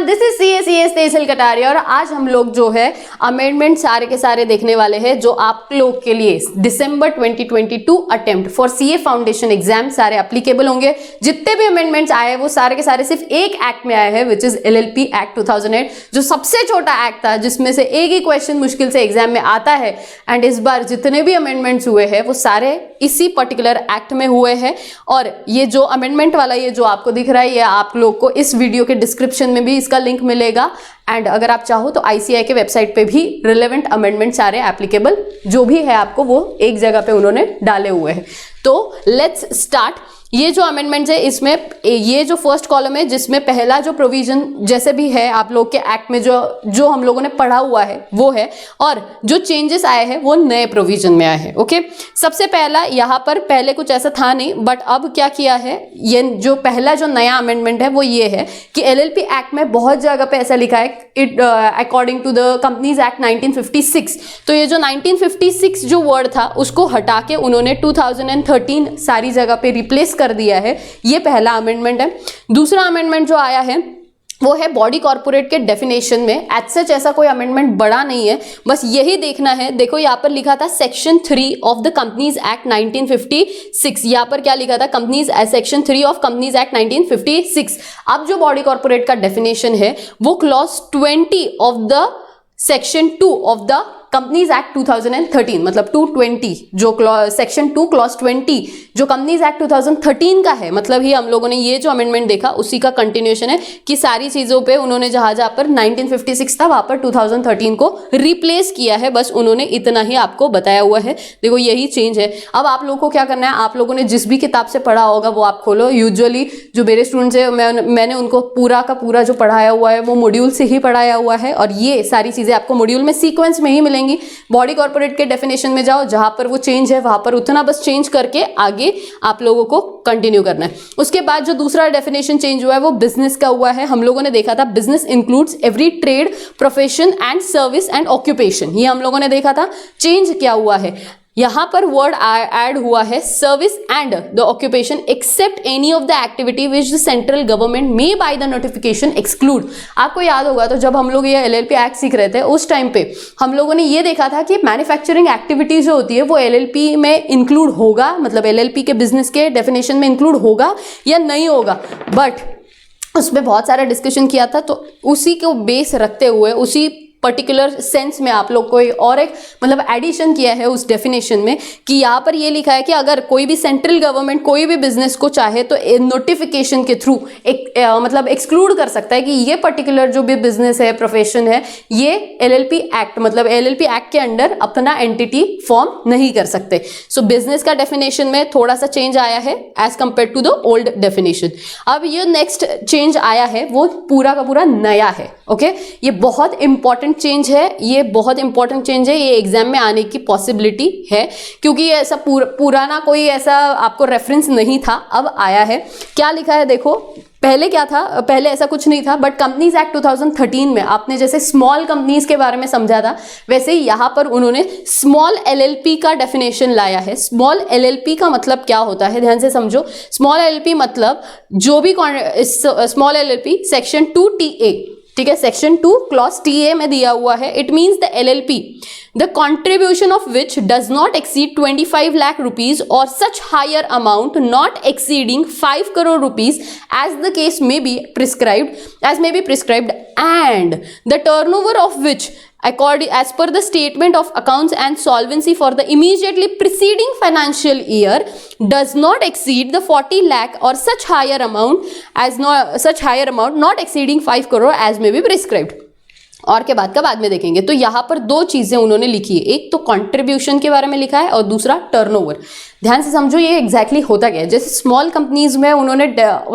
Everyone, this is CA Tejal Kataria और आज हम लोग जो है अमेंडमेंट सारे के सारे देखने वाले हैं जो आप लोग के लिए दिसंबर 2022 attempt for CA foundation exam सारे एप्लीकेबल होंगे। जितने भी अमेंडमेंट्स आए हैं वो सारे के सारे सिर्फ एक एक्ट में आए हैं विच इज LLP एक्ट 2008, जो सबसे छोटा एक्ट था जिसमें से एक ही क्वेश्चन मुश्किल से एग्जाम में आता है। एंड इस बार जितने भी अमेंडमेंट्स हुए हैं वो सारे इसी पर्टिकुलर एक्ट में हुए हैं। और ये जो अमेंडमेंट वाला ये जो आपको दिख रहा है ये आप लोग को इस वीडियो के डिस्क्रिप्शन में भी इसका लिंक मिलेगा। एंड अगर आप चाहो तो ICAI के वेबसाइट पे भी रिलेवेंट अमेंडमेंट सारे एप्लीकेबल जो भी है आपको वो एक जगह पे उन्होंने डाले हुए हैं। तो लेट्स स्टार्ट। ये जो अमेंडमेंट्स है इसमें ये जो फर्स्ट कॉलम है जिसमें पहला जो प्रोविजन जैसे भी है आप लोग के एक्ट में जो हम लोगों ने पढ़ा हुआ है वो है, और जो चेंजेस आए हैं वो नए प्रोविजन में आए हैं। ओके, सबसे पहला यहाँ पर पहले कुछ ऐसा था नहीं, बट अब क्या किया है, ये जो पहला जो नया अमेंडमेंट है वो ये है कि LLP एक्ट में बहुत जगह पे ऐसा लिखा है it according to the Companies Act 1956। तो ये जो 1956 जो वर्ड था उसको हटा के उन्होंने 2013 सारी जगह पे रिप्लेस कर दिया है। ये पहला अमेंडमेंट है। दूसरा अमेंडमेंट जो आया है वो है बॉडी कॉर्पोरेट के डेफिनेशन में। एज सच ऐसा कोई अमेंडमेंट बड़ा नहीं है, बस यही देखना है। देखो यहाँ पर लिखा था section 3 of the Companies Act 1956। यहाँ पर क्या लिखा था, companies section 3 of companies Act 1956। अब जो बॉडी कॉर्पोरेट का डेफिनेशन है वो clause 20 of the section 2 of the Companies act 2013, मतलब 220 जो सेक्शन 2 क्लॉज 20 जो कंपनीज एक्ट 2013 का है, मतलब ही हम लोगों ने ये जो अमेंडमेंट देखा उसी का कंटिन्यूएशन है कि सारी चीजों पे उन्होंने जहां जहां पर 1956 था वहां पर 2013 को रिप्लेस किया है। बस उन्होंने इतना ही आपको बताया हुआ है। देखो यही चेंज है। अब आप लोगों को क्या करना है, आप लोगों ने जिस भी किताब से पढ़ा होगा वो आप खोलो। यूजुअली जो मेरे स्टूडेंट्स है मैंने उनको पूरा का पूरा जो पढ़ाया हुआ है वो मॉड्यूल से ही पढ़ाया हुआ है, और ये सारी चीजें आपको मॉड्यूल में सीक्वेंस में ही मिलेंगी। बॉडी कॉर्पोरेट के डेफिनेशन में जाओ, जहां पर वो चेंज है वहां पर उतना बस चेंज करके आगे आप लोगों को कंटिन्यू करना है। उसके बाद जो दूसरा डेफिनेशन चेंज हुआ है वो बिजनेस का हुआ है। हम लोगों ने देखा था business includes every trade, profession and service and occupation. ये हम लोगों ने देखा था। चेंज क्या हुआ है, यहां पर वर्ड ऐड हुआ है service and the occupation except any of the activity which the central government may by the notification exclude. आपको याद होगा तो जब हम लोग ये LLP एक्ट सीख रहे थे उस टाइम पे हम लोगों ने ये देखा था कि मैन्युफैक्चरिंग एक्टिविटी जो होती है वो LLP में इंक्लूड होगा, मतलब LLP के बिजनेस के डेफिनेशन में इंक्लूड होगा या नहीं होगा। बट उसमें बहुत सारा डिस्कशन किया था, तो उसी को बेस रखते हुए उसी पर्टिकुलर सेंस में आप लोग को और एक मतलब एडिशन किया है उस डेफिनेशन में कि यहाँ पर ये लिखा है कि अगर कोई भी सेंट्रल गवर्नमेंट कोई भी बिजनेस को चाहे तो नोटिफिकेशन के थ्रू मतलब एक्सक्लूड कर सकता है कि ये पर्टिकुलर जो भी बिजनेस है, प्रोफेशन है, ये LLP एक्ट मतलब LLP एक्ट के अंडर अपना एंटिटी फॉर्म नहीं कर सकते। सो बिजनेस का डेफिनेशन में थोड़ा सा चेंज आया है as compare to the old definition. अब ये नेक्स्ट चेंज आया है वो पूरा का पूरा नया है। ओके, ये बहुत इंपॉर्टेंट चेंज है, ये बहुत इंपॉर्टेंट चेंज है। ये एग्जाम में आने की पॉसिबिलिटी है क्योंकि ये ऐसा पुराना कोई ऐसा आपको रेफरेंस नहीं था, अब आया है। क्या लिखा है देखो, पहले क्या था, पहले ऐसा कुछ नहीं था, बट कंपनीज एक्ट 2013 में आपने जैसे स्मॉल कंपनीज के बारे में समझा था वैसे ही यहाँ पर उन्होंने स्मॉल LLP का डेफिनेशन लाया है। स्मॉल LLP का मतलब क्या होता है, ध्यान से समझो। स्मॉल LLP मतलब जो भी स्मॉल LLP सेक्शन 2TA, ठीक है, सेक्शन 2 क्लॉज TA में दिया हुआ है। It means the LLP the contribution of which does not exceed 25 lakh rupees or such higher amount not exceeding 5 crore rupees as the case may be prescribed and the turnover of which as per the statement of accounts and solvency for the immediately preceding financial year does not exceed the 40 lakh or such higher amount not exceeding 5 crore as may be prescribed। और के बाद का बाद में देखेंगे। तो यहाँ पर दो चीजें उन्होंने लिखी है, एक तो कंट्रीब्यूशन के बारे में लिखा है और दूसरा टर्नओवर। ध्यान से समझो ये एग्जैक्टली होता क्या है। जैसे स्मॉल कंपनीज में उन्होंने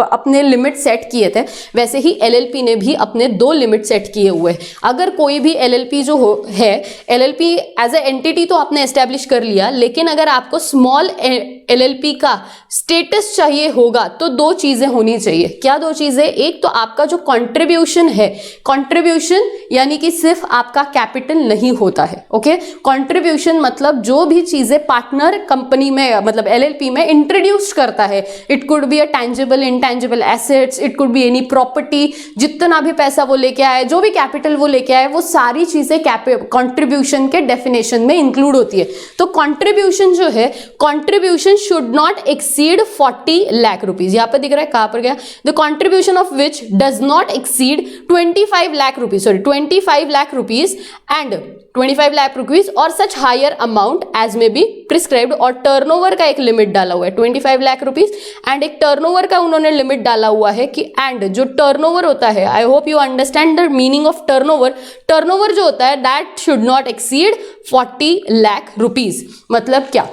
अपने लिमिट सेट किए थे वैसे ही LLP ने भी अपने 2 लिमिट सेट किए हुए हैं। अगर कोई भी LLP जो है LLP एज ए एंटिटी तो आपने एस्टेब्लिश कर लिया, लेकिन अगर आपको स्मॉल LLP का स्टेटस चाहिए होगा तो 2 चीजें होनी चाहिए। क्या 2 चीजें, एक तो आपका जो कंट्रीब्यूशन है, कंट्रीब्यूशन यानी कि सिर्फ आपका कैपिटल नहीं होता है। ओके, कंट्रीब्यूशन मतलब जो भी चीजें पार्टनर कंपनी में मतलब LLP में इंट्रोड्यूस करता है। It could be a tangible intangible assets, it could be any property, जितना भी पैसा वो लेके आए, जो भी कैपिटल वो लेके आए, वो सारी चीजें कंट्रीब्यूशन के डेफिनेशन में इंक्लूड होती है। तो कंट्रीब्यूशन जो है, contribution should not exceed 40 lakh rupees. यहां पर दिख रहा है, कहां पर गया, the contribution of which does not exceed 25 lakh rupees, sorry 25 lakh rupees and 25 lakh rupees और सच हायर अमाउंट एज में बी प्रिस्क्राइब्ड। और टर्नओवर का एक लिमिट डाला हुआ है 25 लाख रुपीज एंड एक टर्नओवर का उन्होंने लिमिट डाला हुआ है कि एंड जो टर्नओवर होता है, I hope you understand the meaning of turnover. Turnover जो होता है that should not exceed 40 lakh rupees. मतलब क्या,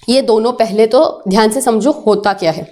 ये दोनों पहले तो ध्यान से समझो होता क्या है।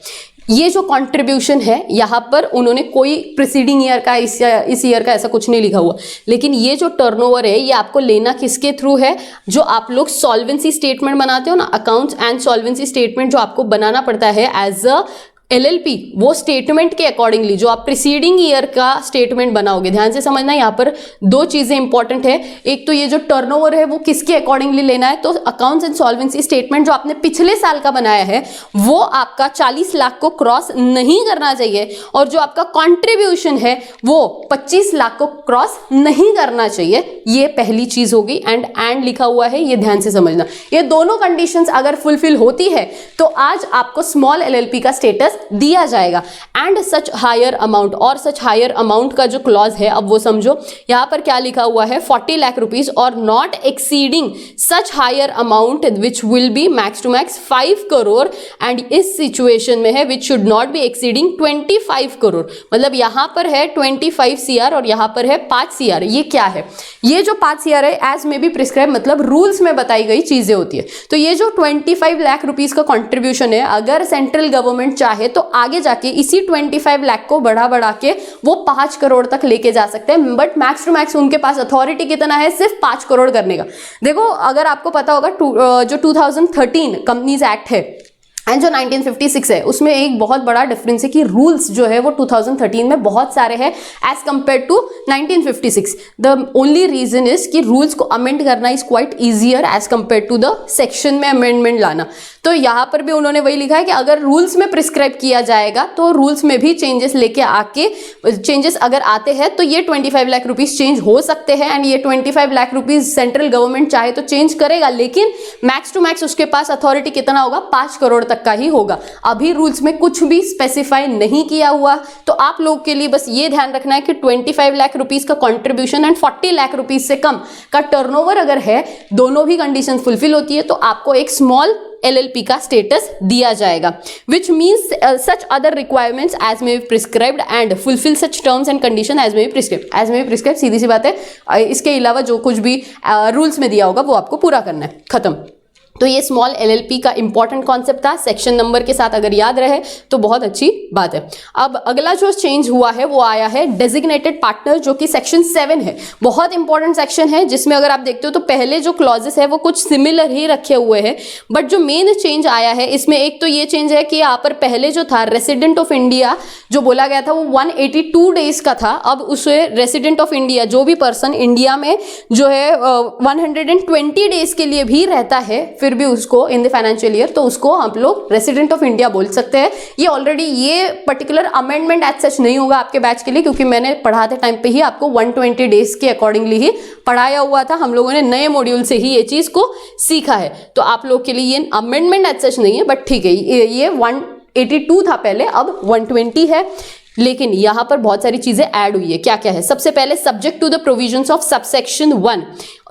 ये जो कंट्रीब्यूशन है, यहां पर उन्होंने कोई प्रीसीडिंग ईयर का इस ईयर का ऐसा कुछ नहीं लिखा हुआ, लेकिन ये जो टर्नओवर है ये आपको लेना किसके थ्रू है, जो आप लोग सॉल्वेंसी स्टेटमेंट बनाते हो ना, अकाउंट्स एंड सॉल्वेंसी स्टेटमेंट जो आपको बनाना पड़ता है एज अ LLP, वो स्टेटमेंट के अकॉर्डिंगली जो आप प्रीसीडिंग ईयर का स्टेटमेंट बनाओगे, ध्यान से समझना, यहाँ पर दो चीजें इंपॉर्टेंट है। एक तो ये जो टर्नओवर है वो किसके अकॉर्डिंगली लेना है, तो अकाउंट्स एंड सॉल्वेंसी स्टेटमेंट जो आपने पिछले साल का बनाया है वो आपका 40 लाख को क्रॉस नहीं करना चाहिए, और जो आपका कॉन्ट्रीब्यूशन है वो 25 लाख को क्रॉस नहीं करना चाहिए। ये पहली चीज होगी। एंड लिखा हुआ है, ये ध्यान से समझना। ये दोनों कंडीशंस अगर फुलफिल होती है तो आज आपको स्मॉल LLP का स्टेटस दिया जाएगा। एंड सच हायर अमाउंट, और सच हायर अमाउंट का जो क्लॉज है अब वो समझो, यहां पर क्या लिखा हुआ है, 40 लाख रुपीज और not exceeding such higher amount which will be max to max 5 crore and इस सिचुएशन में है which should not be exceeding 25 crore. मतलब यहां पर है 25 CR और यहां पर है 5 CR। ये क्या है, ये जो 5 CR है एज में बी प्रिस्क्राइब, मतलब रूल्स में बताई गई चीजें होती है। तो ये जो 25 लाख रुपीज का कॉन्ट्रीब्यूशन है, अगर सेंट्रल गवर्नमेंट चाहे तो आगे जाके इसी 25 लाख को बढ़ा के वो 5 करोड़ तक लेके जा सकते हैं, बट मैक्स टू मैक्स उनके पास अथॉरिटी कितना है, सिर्फ 5 करोड़ करने का। देखो अगर आपको पता होगा जो 2013 कंपनीज एक्ट है एंड जो 1956 है, उसमें एक बहुत बड़ा डिफरेंस है कि रूल्स जो है वो 2013 में बहुत सारे हैं as compare to 1956। The only reason is कि रूल्स को अमेंड करना is quite easier as compare to the section में अमेंडमेंट लाना। तो यहां पर भी उन्होंने वही लिखा है कि अगर रूल्स में प्रिस्क्राइब किया जाएगा तो रूल्स में भी चेंजेस लेके आके, चेंजेस अगर आते हैं तो ये 25 लाख रुपीज चेंज हो सकते हैं एंड ये 25 लाख रुपीज सेंट्रल गवर्नमेंट चाहे तो चेंज करेगा, लेकिन मैक्स टू मैक्स उसके पास अथॉरिटी कितना होगा, 5 करोड़ तक का ही होगा। अभी रूल्स में कुछ भी स्पेसिफाई नहीं किया हुआ, तो आप लोग के लिए बस ये ध्यान रखना है कि 25 लाख रुपीज का कंट्रीब्यूशन एंड 40 लाख रुपीज से कम का टर्नओवर अगर है, दोनों भी कंडीशन फुलफिल होती है तो आपको एक स्मॉल LLP का स्टेटस दिया जाएगा, which means such other requirements as may be prescribed and fulfil such terms and condition as may be prescribed. As may be prescribed सीधी सी बात है, इसके अलावा जो कुछ भी रूल्स में दिया होगा वो आपको पूरा करना है, खत्म। तो ये स्मॉल LLP का इंपॉर्टेंट कॉन्सेप्ट था, सेक्शन नंबर के साथ अगर याद रहे तो बहुत अच्छी बात है। अब अगला जो चेंज हुआ है वो आया है डेजिग्नेटेड पार्टनर, जो कि सेक्शन 7 है। बहुत इंपॉर्टेंट सेक्शन है, जिसमें अगर आप देखते हो तो पहले जो क्लॉजेस है वो कुछ सिमिलर ही रखे हुए हैं, बट जो मेन चेंज आया है इसमें एक तो ये चेंज है कि यहाँ पर पहले जो था रेसिडेंट ऑफ इंडिया जो बोला गया था वो 182 डेज का था, अब उसे रेसिडेंट ऑफ इंडिया जो भी पर्सन इंडिया में जो है 120 डेज के लिए भी रहता है फिर भी उसको इन द फाइनेंशियल ईयर, तो उसको हम लोग रेसिडेंट ऑफ इंडिया बोल सकते हैं। ये ऑलरेडी ये पर्टिकुलर अमेंडमेंट एज सच नहीं होगा आपके बैच के लिए, क्योंकि मैंने पढ़ाते टाइम पे ही आपको 120 डेज के अकॉर्डिंगली ही पढ़ाया हुआ था, हम लोगों ने नए मॉड्यूल से ही ये चीज को सीखा है। तो आप लोग के लिए ये अमेंडमेंट एज सच नहीं है, बट ठीक है, ये 182 था पहले, अब 120 है। लेकिन यहां पर बहुत सारी चीजें ऐड हुई है। क्या क्या है, सबसे पहले subject to the provisions of subsection 1,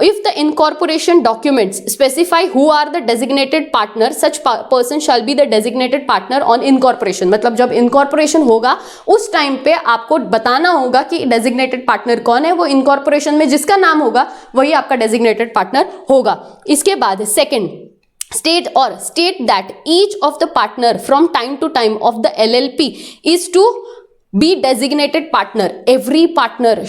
if the incorporation documents specify who are the designated partner, such person shall be the designated partner on incorporation. मतलब जब इनकॉर्पोरेशन होगा उस टाइम पे आपको बताना होगा कि डेजिग्नेटेड पार्टनर कौन है, वो इनकॉर्पोरेशन में जिसका नाम होगा वही आपका डेजिग्नेटेड पार्टनर होगा। इसके बाद second, state that each of the partner from time to time of the LLP is to B designated partner, every partner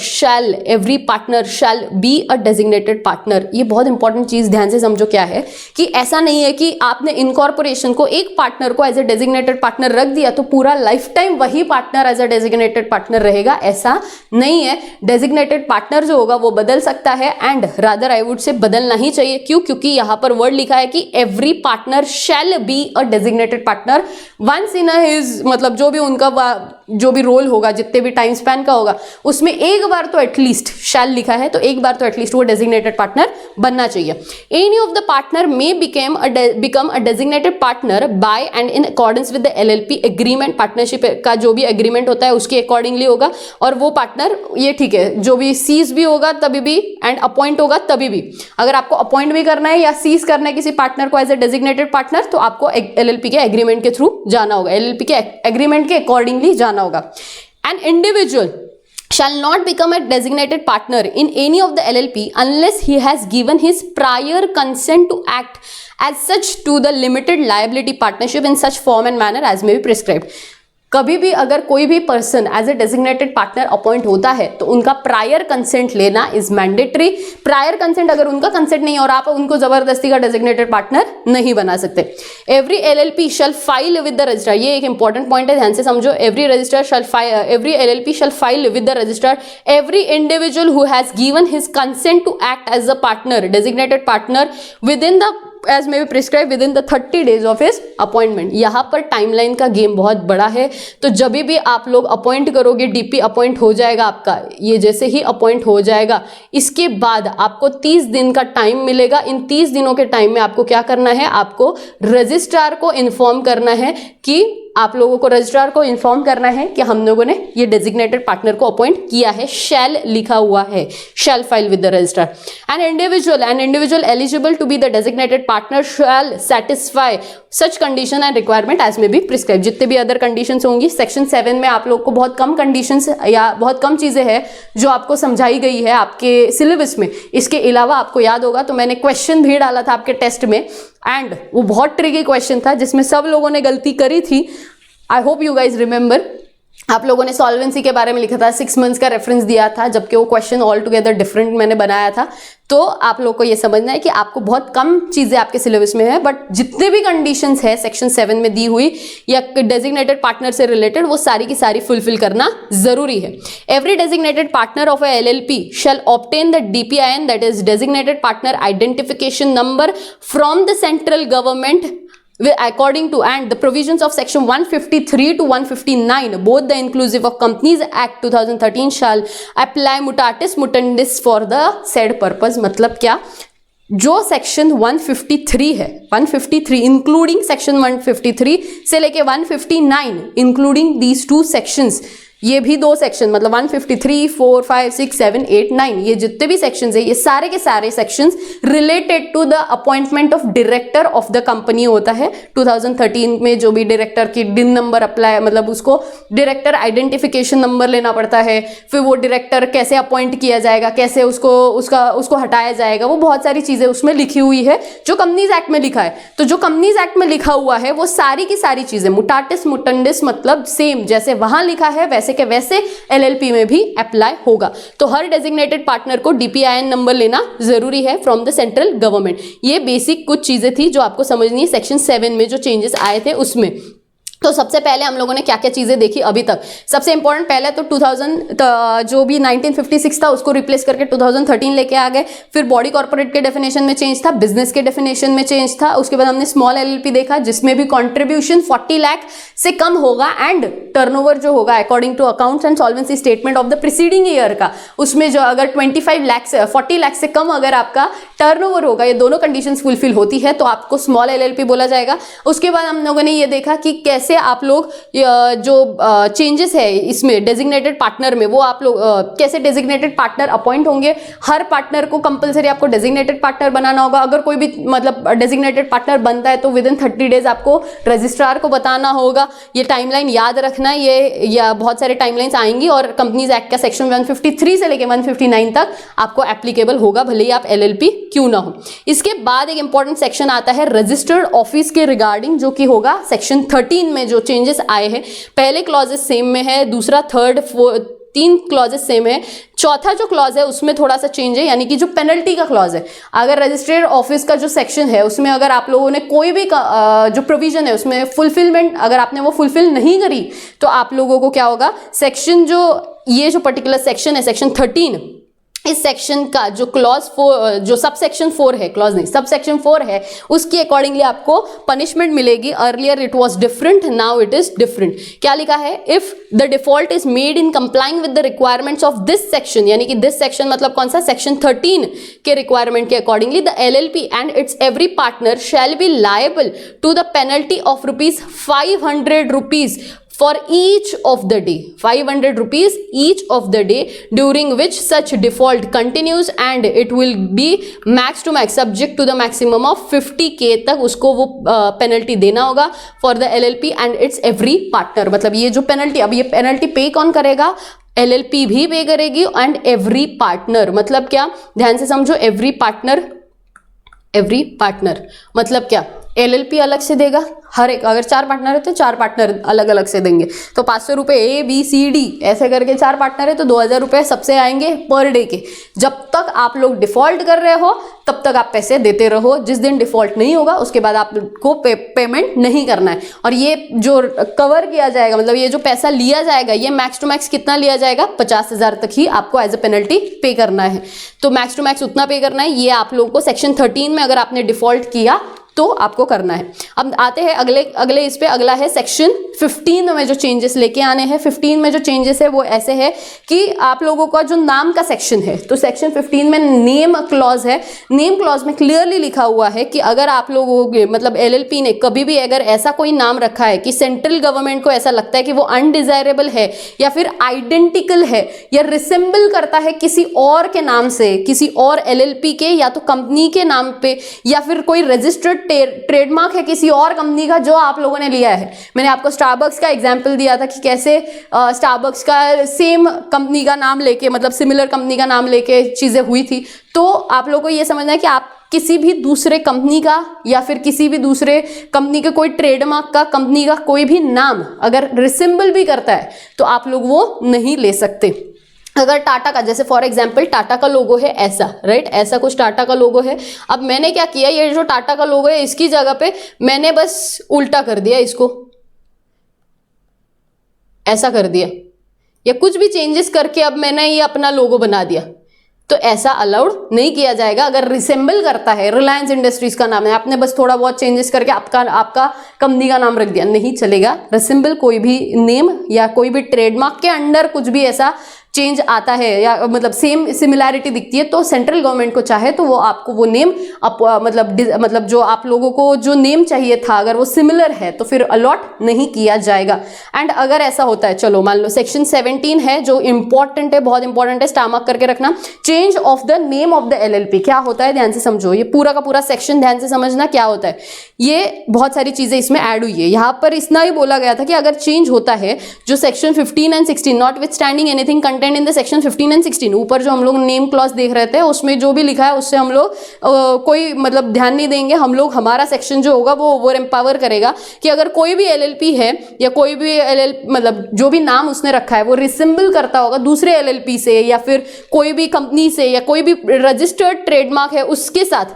shall be a designated partner. ये बहुत इंपॉर्टेंट चीज ध्यान से समझो क्या है कि ऐसा नहीं है कि आपने इनकॉर्पोरेशन को एक पार्टनर को एज ए डेजिग्नेटेड पार्टनर रख दिया तो पूरा लाइफ टाइम वही partner as a designated partner रहेगा, ऐसा नहीं है। डेजिग्नेटेड पार्टनर जो होगा वो बदल सकता है, and rather I would say बदलना ही चाहिए। क्यों? क्योंकि यहां पर वर्ड लिखा है कि every partner shall be a designated partner once in his, मतलब जो भी उनका जो भी रोल होगा, जितने भी टाइम स्पैन का होगा, उसमें एक बार तो एटलीस्ट शैल लिखा है तो एक बार तो एटलीस्ट वो डेजिग्नेटेड पार्टनर बनना चाहिए। Any of the partner may become a designated partner by and in accordance with the LLP agreement. Partnership का जो भी एग्रीमेंट होता है उसके अकॉर्डिंगली होगा, और वो पार्टनर ये ठीक है जो भी सीज भी होगा तभी भी एंड अपॉइंट होगा तभी भी। अगर आपको अपॉइंट भी करना है या सीज करना है किसी पार्टनर को एज ए डेजिग्नेटेड पार्टनर तो आपको एलएलपी के एग्रीमेंट के थ्रू जाना होगा, एलएलपी के एग्रीमेंट के अकॉर्डिंगली जाना होगा। An individual shall not become a designated partner in any of the LLP unless he has given his prior consent to act as such to the limited liability partnership in such form and manner as may be prescribed। कभी भी अगर कोई भी person as a designated partner appoint होता है तो उनका prior consent लेना इज मैंडेटरी। प्रायर कंसेंट, अगर उनका कंसेंट नहीं और आप उनको जबरदस्ती का डेजिग्नेटेड पार्टनर नहीं बना सकते। Every LLP shall file with the registrar, ये एक इंपॉर्टेंट पॉइंट है, ध्यान से समझो। Every LLP shall file with the registrar every individual who has given his consent to act as a partner, designated partner with in the as may be prescribed within the 30 days of his appointment। यहाँ पर timeline का game बहुत बड़ा है, तो जब भी आप लोग अपॉइंट करोगे, डीपी अपॉइंट हो जाएगा आपका, ये जैसे ही अपॉइंट हो जाएगा इसके बाद आपको 30 दिन का टाइम मिलेगा। इन 30 दिनों के टाइम में आपको क्या करना है, आपको रजिस्ट्रार को इन्फॉर्म करना है कि आप लोगों को रजिस्ट्रार को इन्फॉर्म करना है कि हम लोगों ने ये डेजिग्नेटेड पार्टनर को अपॉइंट किया है। शैल लिखा हुआ है, shall file with the registrar. An individual eligible to be the designated partner shall satisfy such condition and requirement as may be prescribe. जितने भी अदर कंडीशंस होंगी सेक्शन 7 में आप लोग को बहुत कम कंडीशंस या बहुत कम चीजें हैं जो आपको समझाई गई है आपके सिलेबस में। इसके अलावा आपको याद होगा तो मैंने क्वेश्चन भी डाला था आपके टेस्ट में, एंड वो बहुत ट्रिकी क्वेश्चन था जिसमें सब लोगों ने गलती करी थी। I hope you guys remember. आप लोगों ने सॉल्वेंसी के बारे में लिखा था, 6 मंथ्स का रेफरेंस दिया था, जबकि वो क्वेश्चन ऑल टुगेदर डिफरेंट मैंने बनाया था। तो आप लोग को ये समझना है कि आपको बहुत कम चीजें आपके सिलेबस में है, बट जितने भी कंडीशंस है सेक्शन 7 में दी हुई या डेजिग्नेटेड पार्टनर से रिलेटेड वो सारी की सारी फुलफिल करना जरूरी है। Every designated partner of a LLP shall obtain the DPIN, that is designated partner identification number, from the central government according to and the provisions of section 153 to 159 both the inclusive of Companies Act 2013 shall apply mutatis mutandis for the said purpose। मतलब क्या, जो section 153 है, 153 including section 153 से लेके 159 including these 2 sections, ये भी 2 section मतलब 153, 4, 5, 6, 7, 8, 9 ये जितने भी सेक्शंस है ये सारे के सारे sections related to the appointment of director of the company होता है। 2013 में जो भी डायरेक्टर की डिन नंबर अप्लाई, मतलब उसको डायरेक्टर आइडेंटिफिकेशन नंबर लेना पड़ता है, फिर वो डायरेक्टर कैसे अपॉइंट किया जाएगा, कैसे उसको हटाया जाएगा, वो बहुत सारी चीजें उसमें लिखी हुई है जो कंपनीज एक्ट में लिखा है। तो जो कंपनीज एक्ट में लिखा हुआ है वो सारी की सारी चीजें मुटाटिस मुटंडिस मतलब सेम जैसे वहां लिखा है वैसे के वैसे एलएलपी में भी अप्लाई होगा। तो हर डेजिग्नेटेड पार्टनर को DPIN नंबर लेना जरूरी है फ्रॉम द सेंट्रल गवर्नमेंट। ये बेसिक कुछ चीजें थी जो आपको समझनी है सेक्शन 7 में जो चेंजेस आए थे उसमें। तो सबसे पहले हम लोगों ने क्या क्या चीजें देखी अभी तक। सबसे इंपॉर्टेंट पहले तो 2000 जो भी 1956 था उसको रिप्लेस करके 2013 लेके आ गए। फिर बॉडी कॉर्पोरेट के डेफिनेशन में चेंज था, बिजनेस के डेफिनेशन में चेंज था। उसके बाद हमने स्मॉल एलएलपी देखा जिसमें भी कंट्रीब्यूशन 40 लाख से कम होगा एंड टर्नओवर जो होगा according to accounts and solvency statement of the preceding year का, उसमें जो अगर 25 लाख से 40 लाख से कम अगर आपका टर्नओवर होगा, ये दोनों कंडीशंस फुलफिल होती है तो आपको स्मॉल एलएलपी बोला जाएगा। उसके बाद हम लोगों ने ये देखा कि कैसे आप लोग जो चेंजेस है इसमें डेजिग्नेटेड पार्टनर में वो आप लोग कैसे डेजिग्नेटेड पार्टनर अपॉइंट होंगे। हर पार्टनर को कंपलसरी आपको डेजिग्नेटेड पार्टनर बनाना होगा। अगर कोई भी मतलब डेजिग्नेटेड पार्टनर बनता है तो विद इन 30 डेज आपको रजिस्ट्रार को बताना होगा। ये टाइमलाइन याद रखना, ये या बहुत सारे टाइमलाइंस आएंगी और कंपनीज एक्ट का सेक्शन 153 से लेके 159 तक आपको एप्लीकेबल होगा भले ही आप एलएलपी क्यों ना हो। इसके बाद एक इंपॉर्टेंट सेक्शन आता है रजिस्टर्ड ऑफिस के रिगार्डिंग, जो कि होगा सेक्शन 13 में में जो चेंजेस आए हैं, पहले क्लॉजेस सेम में है, दूसरा थर्ड तीन क्लॉजेस सेम है, चौथा जो क्लॉज है उसमें थोड़ा सा चेंज है, यानी कि जो पेनल्टी का क्लॉज है, अगर रजिस्ट्रेड ऑफिस का जो सेक्शन है उसमें अगर आप लोगों ने कोई भी जो प्रोविजन है उसमें फुलफिलमेंट अगर आपने वो फुलफिल नहीं करी तो आप लोगों को क्या होगा, सेक्शन जो ये जो पर्टिकुलर सेक्शन है सेक्शन 13, इस सेक्शन का जो क्लॉज 4 जो सब सेक्शन 4 है, क्लॉज नहीं सब सेक्शन 4 है, उसकी अकॉर्डिंगली आपको पनिशमेंट मिलेगी। Earlier it was different, now it is different. क्या लिखा है, if the default is made in complying with the requirements of this section, यानी कि दिस सेक्शन मतलब कौन सा, सेक्शन 13 के रिक्वायरमेंट के accordingly the LLP and its every partner shall be liable to the penalty of ₹500 for each of the day, 500 rupees each of the day during which such default continues and it will be max to max subject to the maximum of 50K तक उसको वो penalty देना होगा for the LLP and its every partner। मतलब ये जो penalty, अब ये पेनल्टी पे कौन करेगा, LLP भी पे करेगी एंड एवरी पार्टनर। मतलब क्या, ध्यान से समझो, एवरी पार्टनर मतलब क्या, LLP अलग से देगा, हर एक अगर 4 पार्टनर है तो 4 पार्टनर अलग अलग से देंगे, तो 500 रुपये ABCD ऐसे करके 4 पार्टनर है तो 2000 रुपये सबसे आएंगे पर डे के। जब तक आप लोग डिफॉल्ट कर रहे हो तब तक आप पैसे देते रहो, जिस दिन डिफॉल्ट नहीं होगा उसके बाद आपको पेमेंट नहीं करना है। और ये जो कवर किया जाएगा, मतलब ये जो पैसा लिया जाएगा, ये मैक्स टू मैक्स कितना लिया जाएगा, 50,000 तक ही आपको एज अ पेनल्टी पे करना है। तो मैक्स टू मैक्स उतना पे करना है, ये आप लोगों को सेक्शन 13 में अगर आपने डिफॉल्ट किया तो आपको करना है। अब आते हैं अगले इस पे, अगला है सेक्शन 15 में जो चेंजेस लेके आने हैं। 15 में जो चेंजेस है वो ऐसे है कि आप लोगों का जो नाम का सेक्शन है, तो सेक्शन 15 में नेम क्लॉज है। नेम क्लॉज में क्लियरली लिखा हुआ है कि अगर आप लोगों मतलब LLP ने कभी भी अगर ऐसा कोई नाम रखा है कि सेंट्रल गवर्नमेंट को ऐसा लगता है कि वो अनडिजायरेबल है या फिर आइडेंटिकल है या रिसेंबल करता है किसी और के नाम से, किसी और LLP के या तो कंपनी के नाम पे, या फिर कोई रजिस्टर्ड ट्रेडमार्क है किसी और कंपनी का जो आप लोगों ने लिया है। मैंने आपको स्टारबक्स का एग्जांपल दिया था कि कैसे स्टारबक्स का सेम कंपनी का नाम लेके, मतलब सिमिलर कंपनी का नाम लेके चीजें हुई थी। तो आप लोगों को ये समझना है कि आप किसी भी दूसरे कंपनी का या फिर किसी भी दूसरे कंपनी के कोई ट्रेडमार्क का, कंपनी का कोई भी नाम अगर रिसेंबल भी करता है तो आप लोग वो नहीं ले सकते। अगर टाटा का, जैसे फॉर एग्जांपल टाटा का लोगो है ऐसा, राइट, ऐसा कुछ टाटा का लोगो है। अब मैंने क्या किया, ये जो टाटा का लोगो है इसकी जगह पे मैंने बस उल्टा कर दिया, इसको ऐसा कर दिया, या कुछ भी चेंजेस करके अब मैंने ये अपना लोगो बना दिया, तो ऐसा अलाउड नहीं किया जाएगा। अगर रिसेंबल करता है, रिलायंस इंडस्ट्रीज का नाम है, आपने बस थोड़ा बहुत चेंजेस करके आपका कंपनी का नाम रख दिया, नहीं चलेगा। रिसेंबल कोई भी नेम या कोई भी ट्रेडमार्क के अंडर कुछ भी ऐसा चेंज आता है या मतलब सेम सिमिलैरिटी दिखती है तो सेंट्रल गवर्नमेंट को चाहे तो वो आपको वो नेम मतलब जो आप लोगों को जो नेम चाहिए था अगर वो सिमिलर है तो फिर अलॉट नहीं किया जाएगा। एंड अगर ऐसा होता है, चलो मान लो सेक्शन 17 है जो इंपॉर्टेंट है, बहुत इंपॉर्टेंट है, स्टार मार्क करके रखना, change of the name of the LLP। क्या होता है, ध्यान से समझो, ये पूरा का पूरा सेक्शन ध्यान से समझना क्या होता है। ये बहुत सारी चीजें इसमें ऐड हुई है। यहाँ पर इतना ही बोला गया था कि अगर चेंज होता है जो section 15 and 16 not with standing anything in the section 15 and 16, ऊपर जो हम लोग नेम क्लॉज देख रहे थे उसमें जो भी लिखा है उससे हम लोग कोई मतलब ध्यान नहीं देंगे। हम लोग, हमारा सेक्शन जो होगा वो ओवर एम्पावर करेगा कि अगर कोई भी LLP है या कोई भी मतलब जो भी नाम उसने रखा है वो रिसेंबल करता होगा दूसरे LLP से या फिर कोई भी कंपनी से या कोई भी रजिस्टर्ड ट्रेडमार्क है उसके साथ,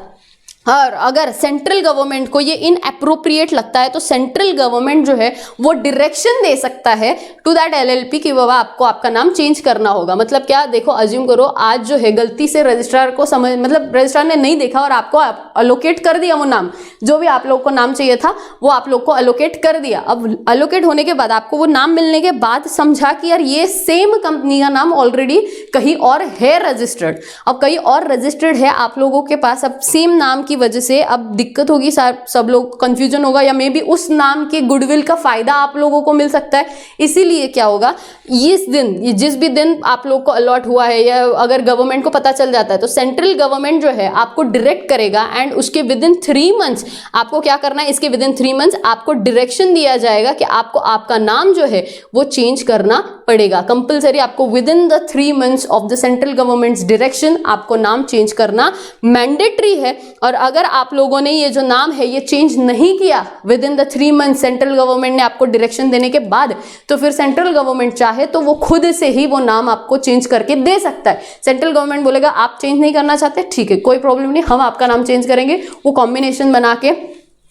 और अगर सेंट्रल गवर्नमेंट को ये इनएप्रोप्रिएट लगता है तो सेंट्रल गवर्नमेंट जो है वो डायरेक्शन दे सकता है टू दैट LLP कि बाबा आपको आपका नाम चेंज करना होगा। मतलब क्या, देखो अज्यूम करो आज जो है गलती से रजिस्ट्रार को मतलब रजिस्ट्रार ने नहीं देखा और आपको अलोकेट कर दिया वो नाम, जो भी आप लोग को नाम चाहिए था वो आप लोग को अलोकेट कर दिया। अब अलोकेट होने के बाद आपको वो नाम मिलने के बाद समझा कि यार ये सेम कंपनी का नाम ऑलरेडी कहीं और है रजिस्टर्ड, अब कहीं और रजिस्टर्ड है आप लोगों के पास, अब सेम नाम की वजह से अब दिक्कत होगी, सब लोग कंफ्यूजन होगा या मे बी उस नाम के गुडविल का फायदा आप लोगों को मिल सकता है। इसीलिए क्या होगा, इस दिन जिस भी दिन आप लोग को अलॉट हुआ है या अगर गवर्नमेंट को पता चल जाता है तो सेंट्रल गवर्नमेंट जो है आपको डायरेक्ट करेगा एंड उसके विद इन 3 मंथ्स आपको क्या करना है, इसके विद इन 3 मंथ्स आपको डायरेक्शन दिया जाएगा कि आपको आपका नाम जो है वो चेंज करना पड़ेगा। कंपलसरी आपको with in the 3 months of the central governments direction आपको नाम चेंज करना मैंडेटरी है। और अगर आप लोगों ने ये जो नाम है ये चेंज नहीं किया with in the 3 month central government ने आपको डायरेक्शन देने के बाद, तो फिर सेंट्रल गवर्नमेंट चाहे तो वो खुद से ही वो नाम आपको चेंज करके दे सकता है। सेंट्रल गवर्नमेंट बोलेगा आप चेंज नहीं करना चाहते, ठीक है कोई प्रॉब्लम नहीं, हम आपका नाम चेंज करेंगे। वो कॉम्बिनेशन बना के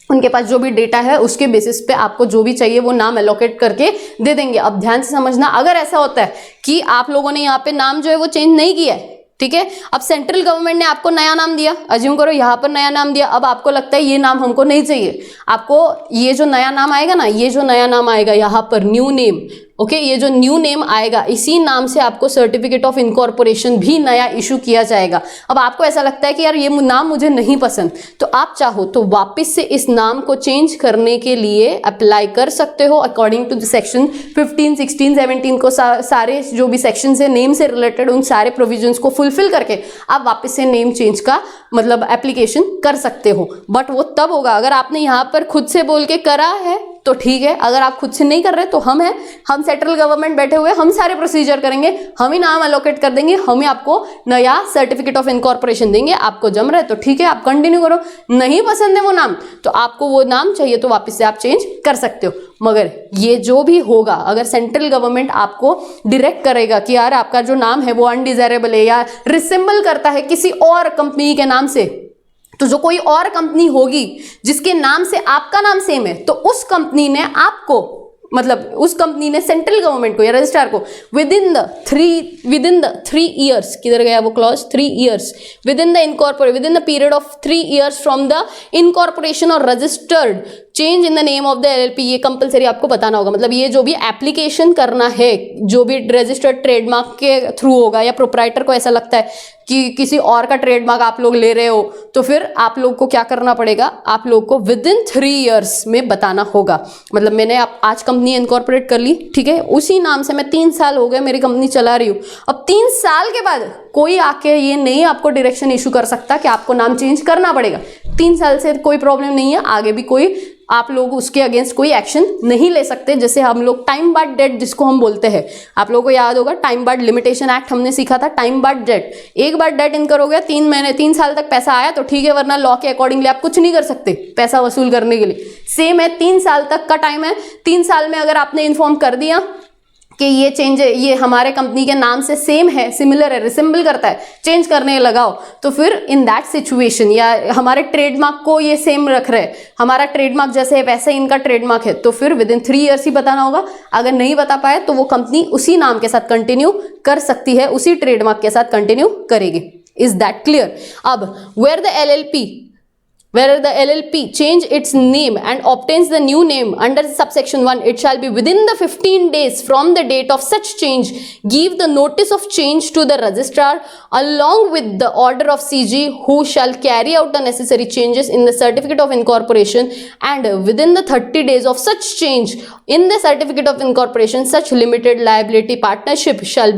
उनके पास जो भी डेटा है उसके बेसिस पे आपको जो भी चाहिए वो नाम एलोकेट करके दे देंगे। अब ध्यान से समझना, अगर ऐसा होता है कि आप लोगों ने यहाँ पे नाम जो है वो चेंज नहीं किया है, ठीक है, अब सेंट्रल गवर्नमेंट ने आपको नया नाम दिया, अज्यूम करो यहाँ पर नया नाम दिया, अब आपको लगता है ये नाम हमको नहीं चाहिए, आपको ये जो नया नाम आएगा ना, ये जो नया नाम आएगा यहाँ पर न्यू नेम, ओके, ये जो न्यू नेम आएगा इसी नाम से आपको सर्टिफिकेट ऑफ इनकॉर्पोरेशन भी नया इशू किया जाएगा। अब आपको ऐसा लगता है कि यार ये नाम मुझे नहीं पसंद, तो आप चाहो तो वापस से इस नाम को चेंज करने के लिए अप्लाई कर सकते हो अकॉर्डिंग टू द सेक्शन 15, 16, 17 को सारे जो भी सेक्शन है नेम से रिलेटेड उन सारे प्रोविजंस को फुलफिल करके आप वापस से नेम चेंज का मतलब एप्लीकेशन कर सकते हो। बट वो तब होगा अगर आपने यहाँ पर खुद से बोल के करा है तो ठीक है, अगर आप खुद से नहीं कर रहे तो हम सेंट्रल गवर्नमेंट बैठे हुए, हम सारे प्रोसीजर करेंगे, हम ही नाम अलोकेट कर देंगे, हम ही आपको नया सर्टिफिकेट ऑफ इनकॉर्पोरेशन देंगे। आपको जम रहा है तो ठीक है आप कंटिन्यू करो, नहीं पसंद है वो नाम तो आपको वो नाम चाहिए तो वापस से आप चेंज कर सकते हो। मगर ये जो भी होगा, अगर सेंट्रल गवर्नमेंट आपको डायरेक्ट करेगा कि यार आपका जो नाम है वो अनडिजायरेबल है या रिसेंबल करता है किसी और कंपनी के नाम से, तो जो कोई और कंपनी होगी जिसके नाम से आपका नाम सेम है, तो उस कंपनी ने आपको मतलब उस कंपनी ने सेंट्रल गवर्नमेंट को या रजिस्ट्रार को विद इन द 3 ईयर्स, किधर गया वो clause, 3 years with in the period of 3 years from the incorporation और registered change in the name of the LLP, ये कंपलसरी आपको बताना होगा। मतलब ये जो भी एप्लीकेशन करना है, जो भी रजिस्टर्ड ट्रेडमार्क के थ्रू होगा या प्रोप्राइटर को ऐसा लगता है कि किसी और का ट्रेडमार्क आप लोग ले रहे हो, तो फिर आप लोग को क्या करना पड़ेगा, आप लोग को विद इन 3 ईयर्स में बताना होगा। मतलब मैंने आज कंपनी इनकॉर्पोरेट कर ली, ठीक है, उसी नाम से मैं 3 साल हो गए मेरी कंपनी चला रही हूँ, अब 3 साल के बाद कोई आके ये नहीं आपको डायरेक्शन इशू कर सकता कि आपको नाम चेंज करना पड़ेगा। 3 साल से कोई प्रॉब्लम नहीं है, आगे भी कोई आप लोग उसके अगेंस्ट कोई एक्शन नहीं ले सकते। जैसे हम लोग टाइम बार्ड डेट जिसको हम बोलते हैं, आप लोगों को याद होगा टाइम बार्ड लिमिटेशन एक्ट हमने सीखा था। टाइम बार्ड डेट, एक बार डेट इनकर हो गया 3 महीने 3 साल तक पैसा आया तो ठीक है, वरना लॉ के अकॉर्डिंगली आप कुछ नहीं कर सकते पैसा वसूल करने के लिए। सेम है, 3 साल तक का टाइम है, 3 साल में अगर आपने इन्फॉर्म कर दिया कि ये चेंज है, ये हमारे कंपनी के नाम से सेम है, सिमिलर है, रिसेंबल करता है, चेंज करने लगाओ, तो फिर इन दैट सिचुएशन या हमारे ट्रेडमार्क को ये सेम रख रहे हैं, हमारा ट्रेडमार्क जैसे है वैसे इनका ट्रेडमार्क है, तो फिर विद इन 3 ईयर्स ही बताना होगा। अगर नहीं बता पाए तो वो कंपनी उसी नाम के साथ कंटिन्यू कर सकती है, उसी ट्रेडमार्क के साथ कंटिन्यू करेगी। Is that clear? अब where the LLP change its name and obtains the new name under subsection 1, it shall be within the 15 days from the date of such change give the notice of change to the registrar along with the order of CG, who shall carry out the necessary changes in the certificate of incorporation, and within the 30 days of such change in the certificate of incorporation such limited liability partnership shall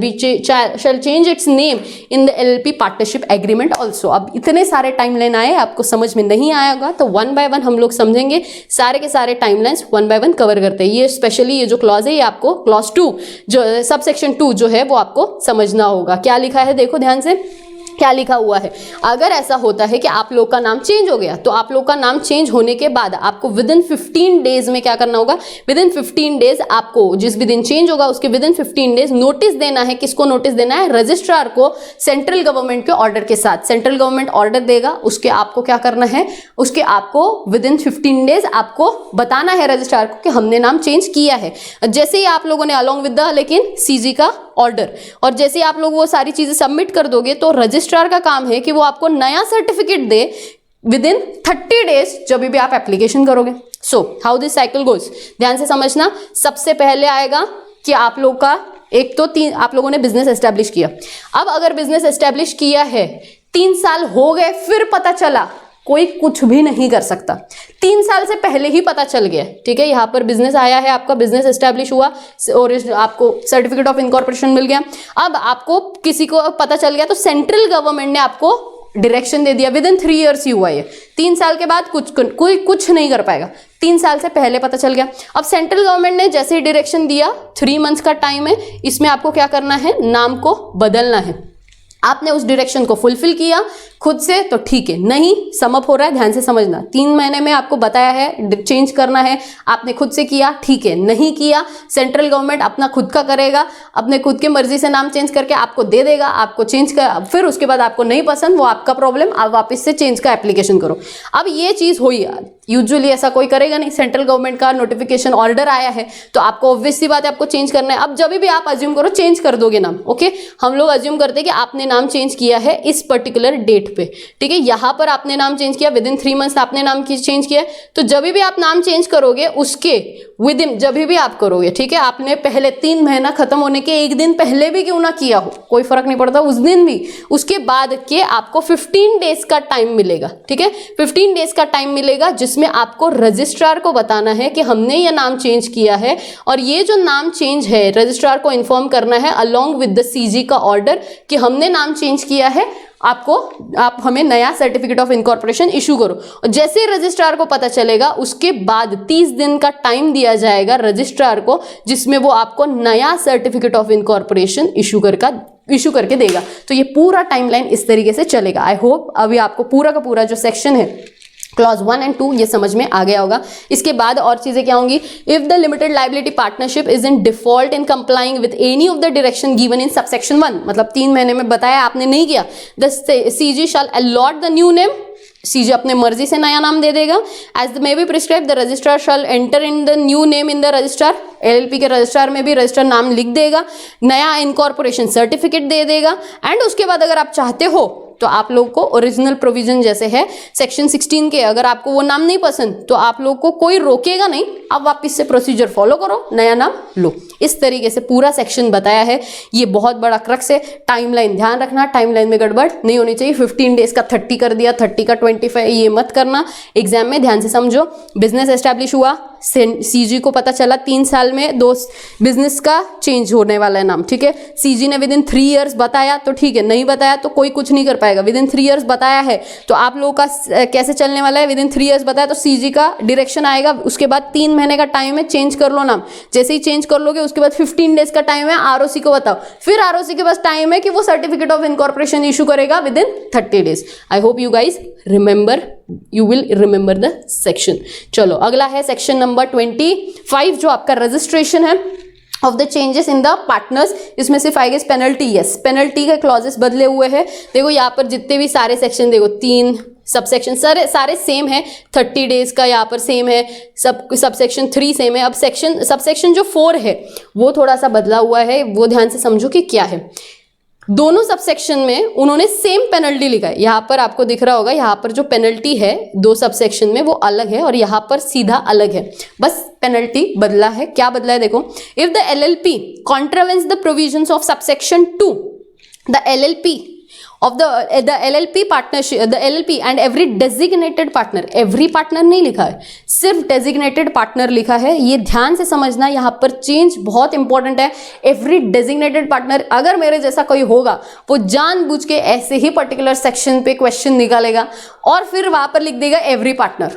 change its name in the LLP partnership agreement also। अब इतने सारे timeline आए, आपको समझ में नहीं आया होगा तो 1 by 1 हम लोग समझेंगे, सारे के सारे टाइमलाइंस 1 by 1 कवर करते हैं। ये स्पेशली ये जो क्लॉज है ये आपको क्लॉज 2 जो सब सेक्शन 2 जो है वो आपको समझना होगा। क्या लिखा है देखो ध्यान से, क्या लिखा हुआ है। अगर ऐसा होता है कि आप लोग का नाम चेंज हो गया, तो आप लोग का नाम चेंज होने के बाद आपको विद इन 15 डेज में क्या करना होगा, विद इन 15 डेज आपको जिस भी दिन चेंज होगा उसके विद इन 15 डेज नोटिस देना है। किसको नोटिस देना है? रजिस्ट्रार को, सेंट्रल गवर्नमेंट के ऑर्डर के साथ। सेंट्रल गवर्नमेंट ऑर्डर देगा, उसके आपको क्या करना है, उसके आपको विद इन 15 डेज आपको बताना है रजिस्ट्रार को कि हमने नाम चेंज किया है। जैसे ही आप लोगों ने अलॉन्ग विद द लेकिन सीजी का ऑर्डर, और जैसे आप लोग वो सारी चीजें सबमिट कर दोगे तो रजिस्ट्रार का काम है कि वो आपको नया certificate they with in 30 days जब भी आप एप्लीकेशन करोगे। So how this cycle goes, ध्यान से समझना। सबसे पहले आएगा कि आप लोग का एक तो आप लोगों ने बिजनेस एस्टेब्लिश किया। अब अगर बिजनेस एस्टेब्लिश किया है, 3 साल हो गए, फिर पता चला, कोई कुछ भी नहीं कर सकता। 3 साल से पहले ही पता चल गया, ठीक है, यहाँ पर बिजनेस आया है, आपका बिजनेस एस्टेब्लिश हुआ और आपको सर्टिफिकेट ऑफ इनकॉर्पोरेशन मिल गया। अब आपको किसी को पता चल गया तो सेंट्रल गवर्नमेंट ने आपको डायरेक्शन दे दिया, विद इन 3 ईयर्स ही हुआ ये। 3 साल के बाद कोई कुछ नहीं कर पाएगा, 3 साल से पहले पता चल गया। अब सेंट्रल गवर्नमेंट ने जैसे ही डायरेक्शन दिया, 3 मंथ्स का टाइम है, इसमें आपको क्या करना है, नाम को बदलना है। आपने उस डायरेक्शन को फुलफिल किया खुद से तो ठीक है, नहीं सम अप हो रहा है, ध्यान से समझना। 3 महीने में आपको बताया है चेंज करना है, आपने खुद से किया ठीक है, नहीं किया सेंट्रल गवर्नमेंट अपना खुद का करेगा, अपने खुद की मर्जी से नाम चेंज करके आपको दे देगा, आपको चेंज कर, फिर उसके बाद आपको नहीं पसंद वो आपका प्रॉब्लम, आप वापस से चेंज का एप्लीकेशन करो। अब ये चीज हुई, यूजुअली ऐसा कोई करेगा नहीं, सेंट्रल गवर्नमेंट का नोटिफिकेशन ऑर्डर आया है तो आपको ऑब्वियस सी बात है आपको चेंज करना है। अब जब भी आप अज्यूम करो चेंज कर दोगे नाम, ओके, हम लोग अज्यूम करते हैं कि आपने नाम चेंज किया है इस पर्टिकुलर डेट पे, ठीक है, यहां पर आपने नाम चेंज किया, विद इन 3 मंथ्स आपने नाम चेंज किया, तो जब भी आप नाम चेंज करोगे उसके विद इन जब भी आप करोगे, ठीक है, आपने पहले 3 महीना खत्म होने के 1 दिन पहले भी क्यों ना किया हो, कोई फर्क नहीं पड़ता, उस दिन भी, उसके बाद के आपको 15 डेज का टाइम मिलेगा, ठीक है, 15 डेज का टाइम मिलेगा जिसमें आपको रजिस्ट्रार को बताना है कि हमने ये नाम चेंज किया है, और ये जो नाम चेंज है रजिस्ट्रार को इन्फॉर्म करना है अलोंग विद द सीजी का ऑर्डर कि हमने नाम चेंज किया है, आप हमें नया सर्टिफिकेट ऑफ इनकॉर्पोरेशन इशू करो। और जैसे रजिस्ट्रार को पता चलेगा उसके बाद 30 दिन का टाइम दिया जाएगा रजिस्ट्रार को, जिसमें वो आपको नया सर्टिफिकेट ऑफ इनकॉर्पोरेशन इशू करके देगा। तो ये पूरा टाइमलाइन इस तरीके से चलेगा। आई होप अभी आपको पूरा का पूरा जो सेक्शन है क्लॉज 1 एंड 2 ये समझ में आ गया होगा। इसके बाद और चीजें क्या होंगी, if the limited liability partnership is in default in complying with any of the direction given in subsection 1, मतलब 3 महीने में बताया आपने नहीं किया, the CG shall allot the new name, CG अपने मर्जी से नया नाम दे देगा, as may be prescribe the registrar shall enter in the new name in the registrar, LLP के रजिस्ट्रार में भी रजिस्ट्रार नाम लिख देगा, नया इनकॉर्पोरेशन सर्टिफिकेट दे देगा, एंड उसके बाद अगर आप चाहते हो तो आप लोग को ओरिजिनल प्रोविजन जैसे है सेक्शन 16 के, अगर आपको वो नाम नहीं पसंद तो आप लोग को कोई रोकेगा नहीं, आप वापस से प्रोसीजर फॉलो करो, नया नाम लो। इस तरीके से पूरा सेक्शन बताया है। ये बहुत बड़ा क्रक्स है। टाइमलाइन ध्यान रखना, टाइमलाइन में गड़बड़ नहीं होनी चाहिए। 15 डेज का 30 कर दिया, 30 का 25, ये मत करना। एग्जाम में ध्यान से समझो। बिजनेस एस्टैब्लिश हुआ, सीजी को पता चला 3 साल में 2 बिजनेस का चेंज होने वाला है नाम, ठीक है, सीजी ने विद इन 3 ईयर्स बताया तो ठीक है, नहीं बताया तो कोई कुछ नहीं कर पाएगा। विद इन 3 ईयर्स बताया है तो आप लोगों का कैसे चलने वाला है, विद इन 3 ईयर्स बताया तो सीजी का डायरेक्शन आएगा, उसके बाद 3 महीने का टाइम है, चेंज कर लो नाम। जैसे ही चेंज कर लोगे उसके बाद 15 डेज का टाइम है, आरओसी को बताओ, फिर आरओसी के पास टाइम है कि वो सर्टिफिकेट ऑफ इनकॉर्पोरेशन इशू करेगा with in 30 days. I hope you guys remember, you will remember the section. चलो अगला है सेक्शन नंबर 25 जो आपका रजिस्ट्रेशन है of the changes in the partners. इसमें सिर्फ I guess penalty, yes penalty के क्लॉजेस बदले हुए हैं। देखो यहाँ पर जितने भी सारे सेक्शन देखो 3 सबसेक्शन सारे सेम है, 30 डेज का यहाँ पर सेम है, सबसेक्शन 3 सेम है। अब सबसेक्शन जो 4 है वो थोड़ा सा बदला हुआ है, वो ध्यान से समझो कि क्या है। दोनों सबसेक्शन में उन्होंने सेम पेनल्टी लिखा है। यहाँ पर आपको दिख रहा होगा, यहाँ पर जो पेनल्टी है 2 सबसेक्शन में वो अलग है और यहाँ पर सीधा अलग है, बस पेनल्टी बदला है। क्या बदला है देखो, if the LLP contravenes the provisions of subsection 2, the LLP of the LLP partnership, the LLP and every designated partner, every partner नहीं लिखा है, सिर्फ designated partner लिखा है। ये ध्यान से समझना, यहाँ पर चेंज बहुत इंपॉर्टेंट है। every designated partner, अगर मेरे जैसा कोई होगा वो जानबूझ के ऐसे ही पर्टिकुलर सेक्शन पे क्वेश्चन निकालेगा और फिर वहां पर लिख देगा every partner।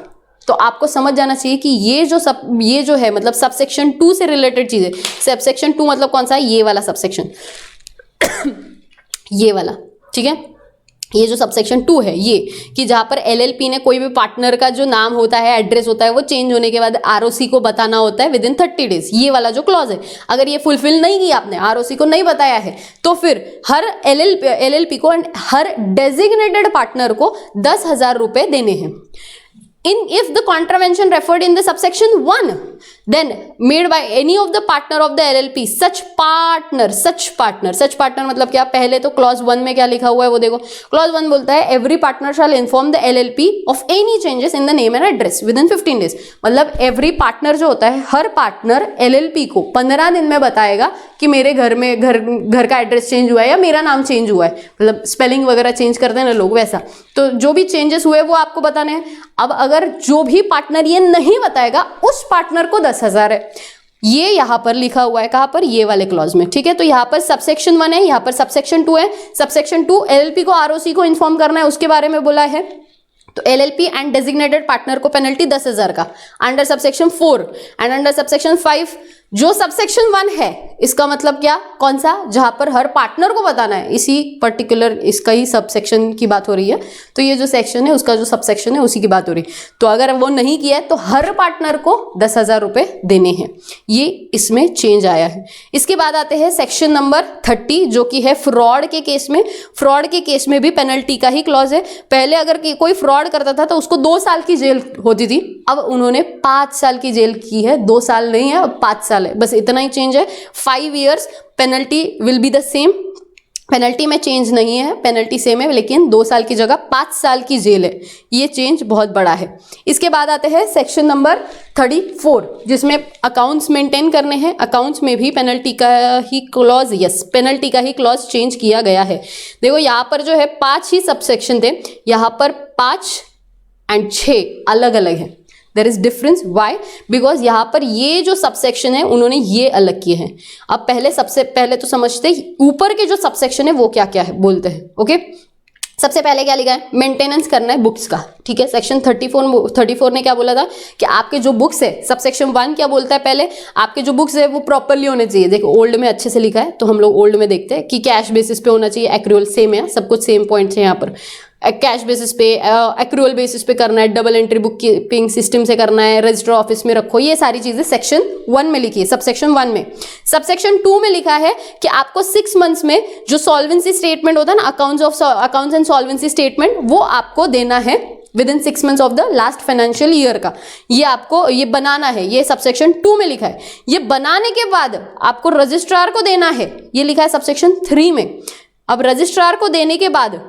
तो आपको समझ जाना चाहिए कि ये जो है मतलब सबसेक्शन 2 से रिलेटेड चीजें। सबसेक्शन 2 मतलब कौन सा है, ये वाला सबसेक्शन ये वाला, ठीक है, ये जो सबसेक्शन 2 है ये, कि जहां पर एलएलपी ने कोई भी पार्टनर का जो नाम होता है, एड्रेस होता है, वो चेंज होने के बाद आरओसी को बताना होता है विद इन 30 डेज। ये वाला जो क्लॉज है, अगर ये फुलफिल नहीं किया आपने, आरओसी को नहीं बताया है, तो फिर हर एलएलपी को हर डेजिग्नेटेड पार्टनर को 10,000 रुपए देने हैं। If the contravention referred in the subsection 1 then made by any of the partner of the LLP, such partner मतलब क्या, पहले तो क्लॉज 1 में क्या लिखा हुआ है वो देखो। क्लॉज 1 बोलता है every partner shall inform the LLP of any changes in the name and address within 15 days. मतलब एवरी पार्टनर जो होता है, हर पार्टनर LLP को 15 दिन में बताएगा कि मेरे घर का एड्रेस चेंज हुआ है या मेरा नाम चेंज हुआ है, मतलब स्पेलिंग वगैरह चेंज करते हैं ना लोग, वैसा। तो जो भी चेंजेस हुए वो आपको बताने हैं। अब अगर जो भी पार्टनर ये नहीं बताएगा उस पार्टनर को 10,000 है। ये यहां पर लिखा हुआ है, कहां पर, ये वाले क्लॉज में, ठीक है। तो यहां पर सबसेक्शन 1 है, यहां पर सबसेक्शन 2 है। सबसेक्शन 2 एलएलपी को आरओसी को इन्फॉर्म करना है, उसके बारे में बोला है। तो एलएलपी एंड डेजिग्नेटेड पार्टनर को पेनल्टी 10,000 का under subsection 4 and under subsection 5 जो सबसेक्शन 1 है इसका मतलब क्या, कौन सा, जहां पर हर पार्टनर को बताना है, इसी पर्टिकुलर इसका ही सबसेक्शन की बात हो रही है। तो ये जो सेक्शन है उसका जो सबसेक्शन है उसी की बात हो रही है। तो अगर वो नहीं किया है तो हर पार्टनर को 10,000 रुपए देने हैं। ये इसमें चेंज आया है। इसके बाद आते हैं सेक्शन नंबर 30 जो कि है फ्रॉड के केस में। फ्रॉड के केस में भी पेनल्टी का ही क्लॉज है। पहले अगर कोई फ्रॉड करता था तो उसको 2 साल की जेल होती थी, अब उन्होंने 5 साल की जेल की है। 2 साल नहीं है, अब 5 साल है, बस इतना ही चेंज है। 5 years penalty will be the same, penalty में चेंज नहीं है, पेनल्टी सेम है, लेकिन 2 साल की जगह 5 साल की जेल है। ये चेंज बहुत बड़ा है। इसके बाद आते हैं सेक्शन नंबर 34 जिसमें अकाउंट्स मेंटेन करने हैं। अकाउंट्स में भी पेनल्टी का ही क्लॉज, यस पेनल्टी का ही क्लॉज चेंज किया गया है। देखो यहाँ पर जो है 5 ही सबसेक्शन थे, यहाँ पर 5 और 6 अलग अलग है। There is difference, why, because यहाँ पर ये जो सबसेक्शन है उन्होंने ये अलग किए हैं। अब सबसे पहले तो समझते ऊपर के जो सबसेक्शन है वो क्या क्या है बोलते हैं। ओके, सबसे पहले क्या लिखा है, मेंटेनेंस करना है बुक्स का। ठीक है, सेक्शन 34 ने क्या बोला था कि आपके जो बुक्स है, सबसेक्शन 1 क्या बोलता है, पहले आपके जो बुक्स है वो प्रॉपरली होने चाहिए। देखो ओल्ड में अच्छे से लिखा है तो हम लोग ओल्ड में देखते हैं कि कैश बेसिस पे होना चाहिए, एक्रूअल सेम है, सब कुछ सेम पॉइंट्स है यहाँ पर। कैश बेसिस पे, एक्रूअल बेसिस पे करना है, double entry book keeping system से करना है, रजिस्टर ऑफिस में रखो, ये सारी चीजें सेक्शन 1 में लिखी है, सबसेक्शन 1 में। सबसेक्शन 2 में लिखा है कि आपको 6 मंथ्स में जो सॉल्वेंसी स्टेटमेंट होता है ना, अकाउंट्स एंड सॉल्वेंसी स्टेटमेंट, वो आपको देना है with in 6 months of the last financial year का। ये आपको ये बनाना है, ये सबसेक्शन 2 में लिखा है। ये बनाने के बाद आपको रजिस्ट्रार को देना है, ये लिखा है सबसेक्शन 3 में। अब रजिस्ट्रार को देने के बाद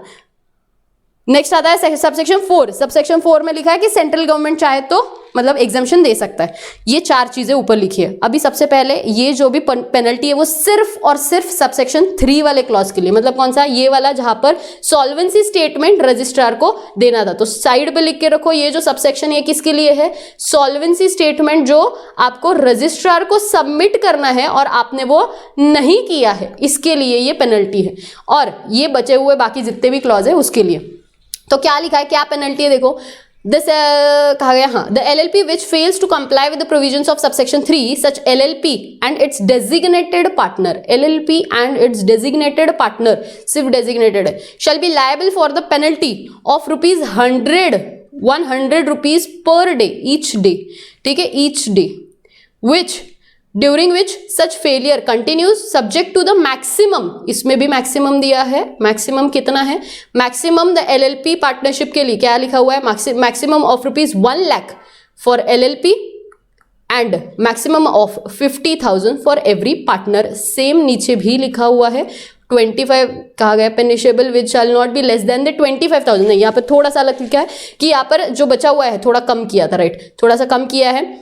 नेक्स्ट आता है सबसेक्शन 4। सबसेक्शन 4 में लिखा है कि सेंट्रल गवर्नमेंट चाहे तो मतलब एग्जाम्पशन दे सकता है। ये 4 चीजें ऊपर लिखी है। अभी सबसे पहले ये जो भी पेनल्टी है वो सिर्फ और सिर्फ सबसेक्शन 3 वाले क्लॉज के लिए, मतलब कौन सा, ये वाला जहां पर सॉल्वेंसी स्टेटमेंट रजिस्ट्रार को देना था। तो साइड पे लिख के रखो, ये जो सबसेक्शन ये किसके लिए है, सॉल्वेंसी स्टेटमेंट जो आपको रजिस्ट्रार को सबमिट करना है और आपने वो नहीं किया है, इसके लिए ये पेनल्टी है। और ये बचे हुए बाकी जितने भी क्लॉज है उसके लिए। तो क्या लिखा है, क्या पेनल्टी है, देखो दिस कहा गया, हाँ, the LLP which fails to comply with the provisions of subsection 3 such LLP and its designated partner, LLP and its designated partner, सिर्फ डेजिग्नेटेड है, shall be liable for the penalty of ₹100 rupees per day, each day. ठीक है, each day which during which such failure continues subject to the maximum, इसमें भी maximum दिया है, maximum कितना है, मैक्सिमम द LLP पार्टनरशिप के लिए क्या लिखा हुआ है, maximum of ₹1 lakh for LLP and maximum of 50,000 for every partner. Same नीचे भी लिखा हुआ है 25 कहा गया, punishable which shall not be less than the 25,000। नहीं, यहाँ पर थोड़ा सा अलग लिखा है कि यहाँ पर जो बचा हुआ है थोड़ा कम किया था, राइट, थोड़ा सा कम किया है।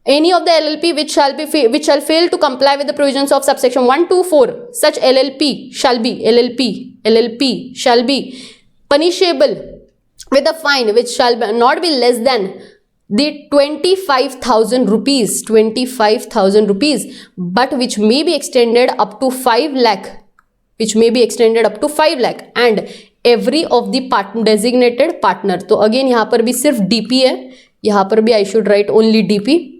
Any of the LLP which shall fail to comply with the provisions of subsection 1 to 4, such LLP shall be punishable with a fine which shall not be less than the 25,000 rupees, but which may be extended up to 5 lakh, and every of the designated partner। तो again यहाँ पर भी सिर्फ DP है, यहाँ पर भी I should write only DP।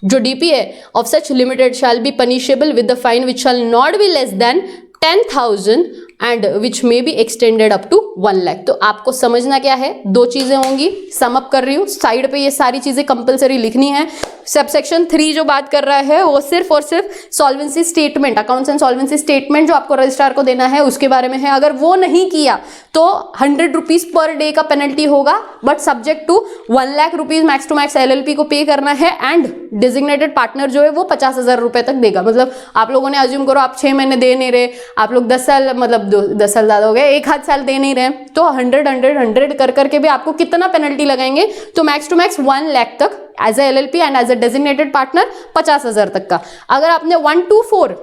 जो DP है of such limited shall be punishable with the fine which shall not be less than 10,000 and which may be extended up to 1 lakh. तो आपको समझना क्या है, 2 चीजें होंगी, सम अप कर रही हूँ, साइड पे ये सारी चीजें कंपलसरी लिखनी है। सबसेक्शन 3 जो बात कर रहा है वो सिर्फ और सिर्फ solvency statement, accounts and solvency statement जो आपको रजिस्ट्रार को देना है उसके बारे में है। अगर वो नहीं किया तो 100 रुपीज पर डे का पेनल्टी होगा, but subject to 1 lakh rupees max to max LLP को पे करना है एंड डेजिग्नेटेड पार्टनर जो है वो 50,000 रुपए तक देगा। मतलब आप लोगों ने अज्यूम करो आप 6 महीने दे नहीं रहे, आप लोग 10 साल, मतलब 10 साल ज्यादा हो गए, 1 साल दे नहीं रहे, तो 100 कर करके भी आपको कितना पेनल्टी लगाएंगे, तो मैक्स टू मैक्स 1 लाख तक as a LLP and as a designated partner 50,000 तक का। अगर आपने 1 to 4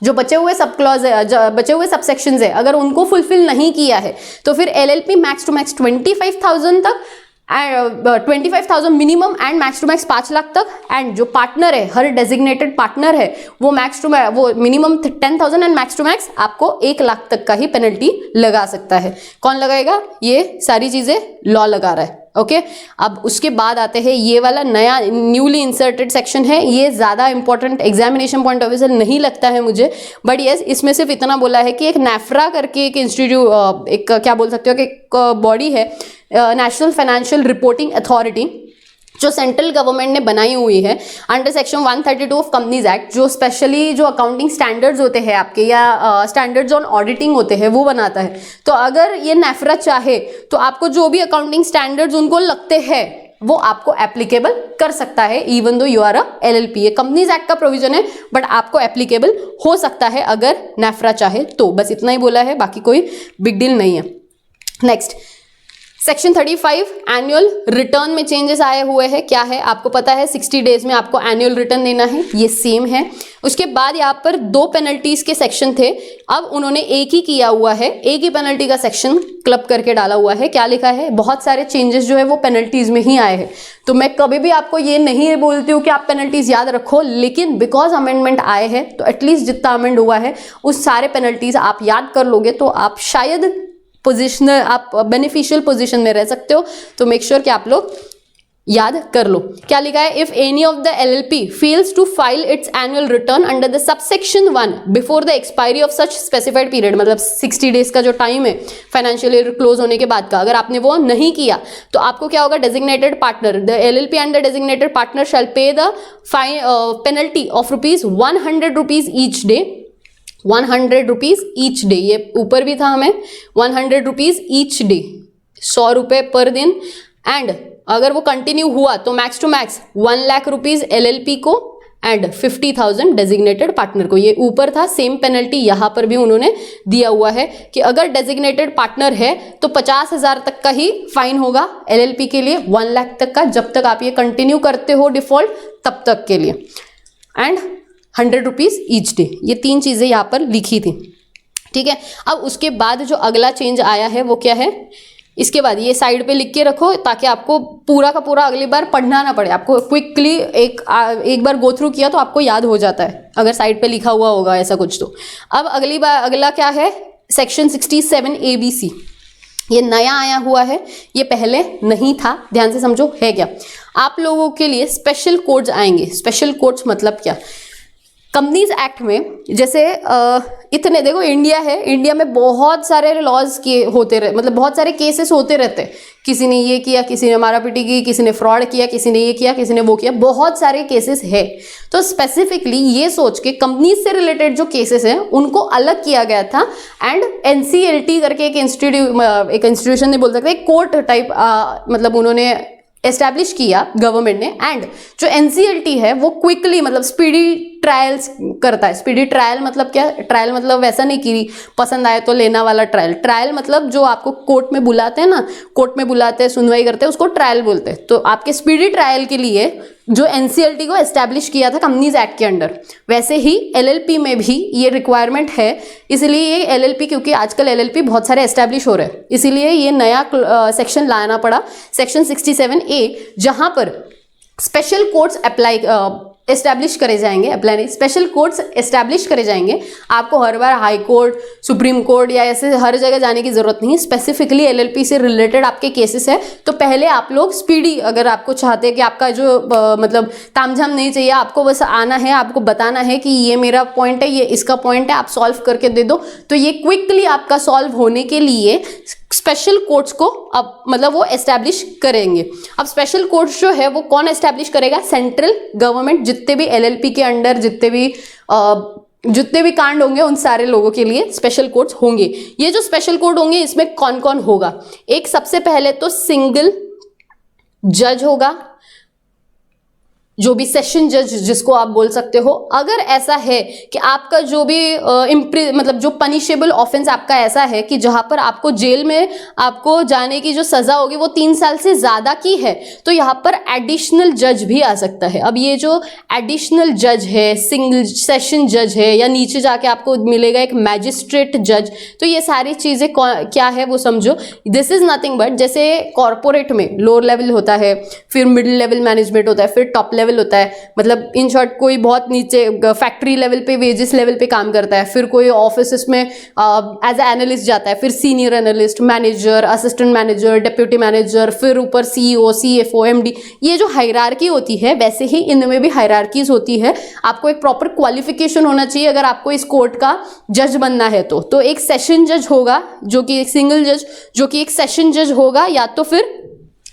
जो बचे हुए सब क्लॉज है, बचे हुए सबसेक्शंस है, अगर उनको फुलफिल नहीं किया है तो फिर LLP मैक्स टू मैक्स 25,000 तक, 25,000 minimum and max to max 5 lakh तक। एंड जो पार्टनर है, हर डेजिग्नेटेड पार्टनर है, वो मैक्स टू वो minimum 10,000 and max to max आपको 1 लाख तक का ही पेनल्टी लगा सकता है। कौन लगाएगा, ये सारी चीजें लॉ लगा रहा है। ओके अब उसके बाद आते हैं ये वाला नया न्यूली इंसर्टेड सेक्शन है, ये ज़्यादा important examination point of view से नहीं लगता है मुझे, बट यस इसमें सिर्फ इतना बोला है कि एक नेफ्रा करके एक इंस्टीट्यूट, एक क्या बोल सकते हो कि एक बॉडी है, नेशनल फाइनेंशियल रिपोर्टिंग अथॉरिटी, जो सेंट्रल गवर्नमेंट ने बनाई हुई है under section 132 of companies act, जो स्पेशली जो अकाउंटिंग स्टैंडर्ड्स होते हैं आपके या स्टैंडर्ड्स ऑन ऑडिटिंग होते हैं वो बनाता है। तो अगर ये नेफ्रा चाहे तो आपको जो भी अकाउंटिंग स्टैंडर्ड्स उनको लगते हैं वो आपको एप्लीकेबल कर सकता है, even though you are a LLP। ये कंपनीज एक्ट का प्रोविजन है बट आपको एप्लीकेबल हो सकता है अगर नेफ्रा चाहे तो। बस इतना ही बोला है, बाकी कोई बिग डील नहीं है। नेक्स्ट सेक्शन 35 एनुअल रिटर्न में चेंजेस आए हुए हैं। क्या है आपको पता है, 60 डेज में आपको एनुअल रिटर्न देना है, ये सेम है। उसके बाद यहाँ पर 2 पेनल्टीज के सेक्शन थे, अब उन्होंने एक ही किया हुआ है, एक ही पेनल्टी का सेक्शन क्लब करके डाला हुआ है। क्या लिखा है, बहुत सारे चेंजेस जो है वो पेनल्टीज में ही आए हैं। तो मैं कभी भी आपको ये नहीं बोलती हूँ कि आप पेनल्टीज याद रखो, लेकिन बिकॉज अमेंडमेंट आए हैं तो एटलीस्ट जितना अमेंड हुआ है उस सारे पेनल्टीज आप याद कर लोगे तो आप शायद पोजिशन, आप बेनिफिशियल पोजीशन में रह सकते हो। तो मेक श्योर कि आप लोग याद कर लो। क्या लिखा है, if any of the LLP fails to file its annual return under the subsection 1 before the expiry of such specified period, मतलब 60 डेज का जो टाइम है फाइनेंशियल ईयर क्लोज होने के बाद का, अगर आपने वो नहीं किया तो आपको क्या होगा, designated partner, the LLP and the designated partner shall pay the penalty of ₹100 each day, 100 rupees each day, ये ऊपर भी था हमें, 100 रुपीज ईच डे, 100 रुपये पर दिन। एंड अगर वो कंटिन्यू हुआ तो max to max 1 lakh rupees LLP को एंड 50,000 डेजिग्नेटेड पार्टनर को। ये ऊपर था, सेम पेनल्टी यहाँ पर भी उन्होंने दिया हुआ है कि अगर डेजिग्नेटेड पार्टनर है तो 50,000 तक का ही फाइन होगा, LLP के लिए 1 लाख तक का, जब तक आप ये कंटिन्यू करते हो डिफॉल्ट तब तक के लिए, एंड 100 रुपीज ईच डे। ये 3 चीजें यहाँ पर लिखी थी, ठीक है। अब उसके बाद जो अगला चेंज आया है वो क्या है, इसके बाद ये साइड पे लिख के रखो ताकि आपको पूरा का पूरा अगली बार पढ़ना ना पड़े, आपको क्विकली एक बार गो थ्रू किया तो आपको याद हो जाता है अगर साइड पे लिखा हुआ होगा ऐसा कुछ तो। अब अगला क्या है, सेक्शन 67 ABC, ये नया आया हुआ है, ये पहले नहीं था, ध्यान से समझो है क्या। आप लोगों के लिए स्पेशल कोड्स आएंगे। स्पेशल कोड्स मतलब क्या, कंपनीज एक्ट में जैसे इतने, देखो इंडिया है, इंडिया में बहुत सारे लॉज के होते रहे, मतलब बहुत सारे केसेस होते रहते हैं, किसी ने ये किया, किसी ने मारापीटी की, किसी ने फ्रॉड किया, किसी ने ये किया, किसी ने वो किया, बहुत सारे केसेस है। तो स्पेसिफिकली ये सोच के कंपनीज से रिलेटेड जो केसेस हैं उनको अलग किया गया था, एंड NCLT करके एक इंस्टीट्यूशन नहीं बोल सकते, एक कोर्ट टाइप मतलब उन्होंने एस्टैब्लिश किया गवर्नमेंट ने। एंड जो NCLT है वो क्विकली मतलब स्पीडी ट्रायल्स करता है। स्पीडी ट्रायल मतलब क्या, ट्रायल मतलब वैसा नहीं कि पसंद आए तो लेना वाला ट्रायल, ट्रायल मतलब जो आपको कोर्ट में बुलाते हैं ना, कोर्ट में बुलाते हैं, सुनवाई करते हैं, उसको ट्रायल बोलते हैं। तो आपके स्पीडी ट्रायल के लिए जो NCLT को एस्टैब्लिश किया था कंपनीज एक्ट के अंडर, वैसे ही LLP में भी ये रिक्वायरमेंट है। इसलिए ये LLP, क्योंकि आजकल LLP बहुत सारे एस्टैब्लिश हो रहे हैं, इसीलिए ये नया सेक्शन लाना पड़ा, सेक्शन 67A, जहां पर स्पेशल कोर्ट्स अप्लाई एस्टैब्लिश करे जाएंगे, अप्लाई नहीं, स्पेशल कोर्ट्स एस्टैब्लिश करे जाएंगे। आपको हर बार हाई कोर्ट, सुप्रीम कोर्ट या ऐसे हर जगह जाने की जरूरत नहीं। स्पेसिफिकली LLP से रिलेटेड आपके केसेस है तो पहले आप लोग स्पीडी, अगर आपको चाहते हैं कि आपका जो मतलब तामझाम नहीं चाहिए, आपको बस आना है, आपको बताना है कि ये मेरा पॉइंट है, ये इसका पॉइंट है, आप सॉल्व करके दे दो, तो ये क्विकली आपका सॉल्व होने के लिए स्पेशल कोर्ट्स को अब मतलब वो एस्टैब्लिश करेंगे। अब स्पेशल कोर्ट्स जो है वो कौन एस्टैब्लिश करेगा, सेंट्रल गवर्नमेंट। जितने भी LLP के अंडर जितने भी कांड होंगे उन सारे लोगों के लिए स्पेशल कोर्ट्स होंगे। ये जो स्पेशल कोर्ट होंगे इसमें कौन कौन होगा, एक सबसे पहले तो सिंगल जज होगा, जो भी सेशन जज जिसको आप बोल सकते हो। अगर ऐसा है कि आपका जो भी मतलब जो पनिशेबल ऑफेंस आपका ऐसा है कि जहां पर आपको जेल में आपको जाने की जो सजा होगी वो 3 साल से ज्यादा की है, तो यहाँ पर एडिशनल जज भी आ सकता है। अब ये जो एडिशनल जज है, सिंगल सेशन जज है, या नीचे जाके आपको मिलेगा एक मैजिस्ट्रेट जज, तो ये सारी चीजें क्या है वो समझो। दिस इज नथिंग बट, जैसे कॉर्पोरेट में लोअर लेवल होता है, फिर मिडिल लेवल मैनेजमेंट होता है, फिर टॉप लेवल लेवल होता है, मतलब इन शॉर्ट कोई बहुत नीचे फैक्ट्री लेवल पे, वेजेस लेवल पे काम करता है, फिर कोई ऑफिस में एज ए एनालिस्ट जाता है, फिर senior analyst, manager, assistant manager, deputy manager, फिर ऊपर सीईओ, सीएफओ, एमडी। ये जो हायरार्की होती है वैसे ही इनमें भी हायरार्कीज होती है। आपको एक प्रॉपर क्वालिफिकेशन होना चाहिए अगर आपको इस कोर्ट का जज बनना है तो एक सेशन जज होगा जो कि एक सिंगल जज, जो कि एक सेशन जज होगा, या तो फिर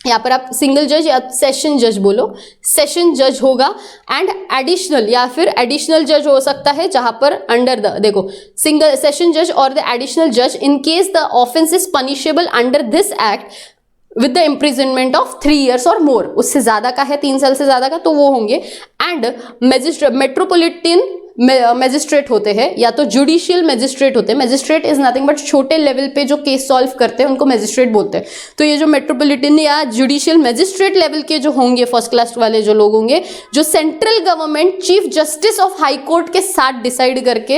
यहाँ पर आप सिंगल जज या सेशन जज बोलो, सेशन जज होगा। एंड एडिशनल या फिर एडिशनल जज हो सकता है, जहां पर अंडर द, देखो, सिंगल सेशन जज और द एडिशनल जज in case the offence is punishable under this act with the imprisonment of 3 years और मोर। उससे ज्यादा का है, 3 साल से ज्यादा का, तो वो होंगे। एंड मैजिस्ट्रेट, मेट्रोपॉलिटन मैजिस्ट्रेट होते हैं या तो जुडिशियल मैजिस्ट्रेट होते हैं। मैजिस्ट्रेट इज नथिंग बट छोटे लेवल पे जो केस सॉल्व करते हैं उनको मैजिस्ट्रेट बोलते हैं। तो ये जो मेट्रोपॉलिटन या जुडिशियल मैजिस्ट्रेट लेवल के जो होंगे, फर्स्ट क्लास वाले जो लोग होंगे, जो central government chief justice of high court के साथ डिसाइड करके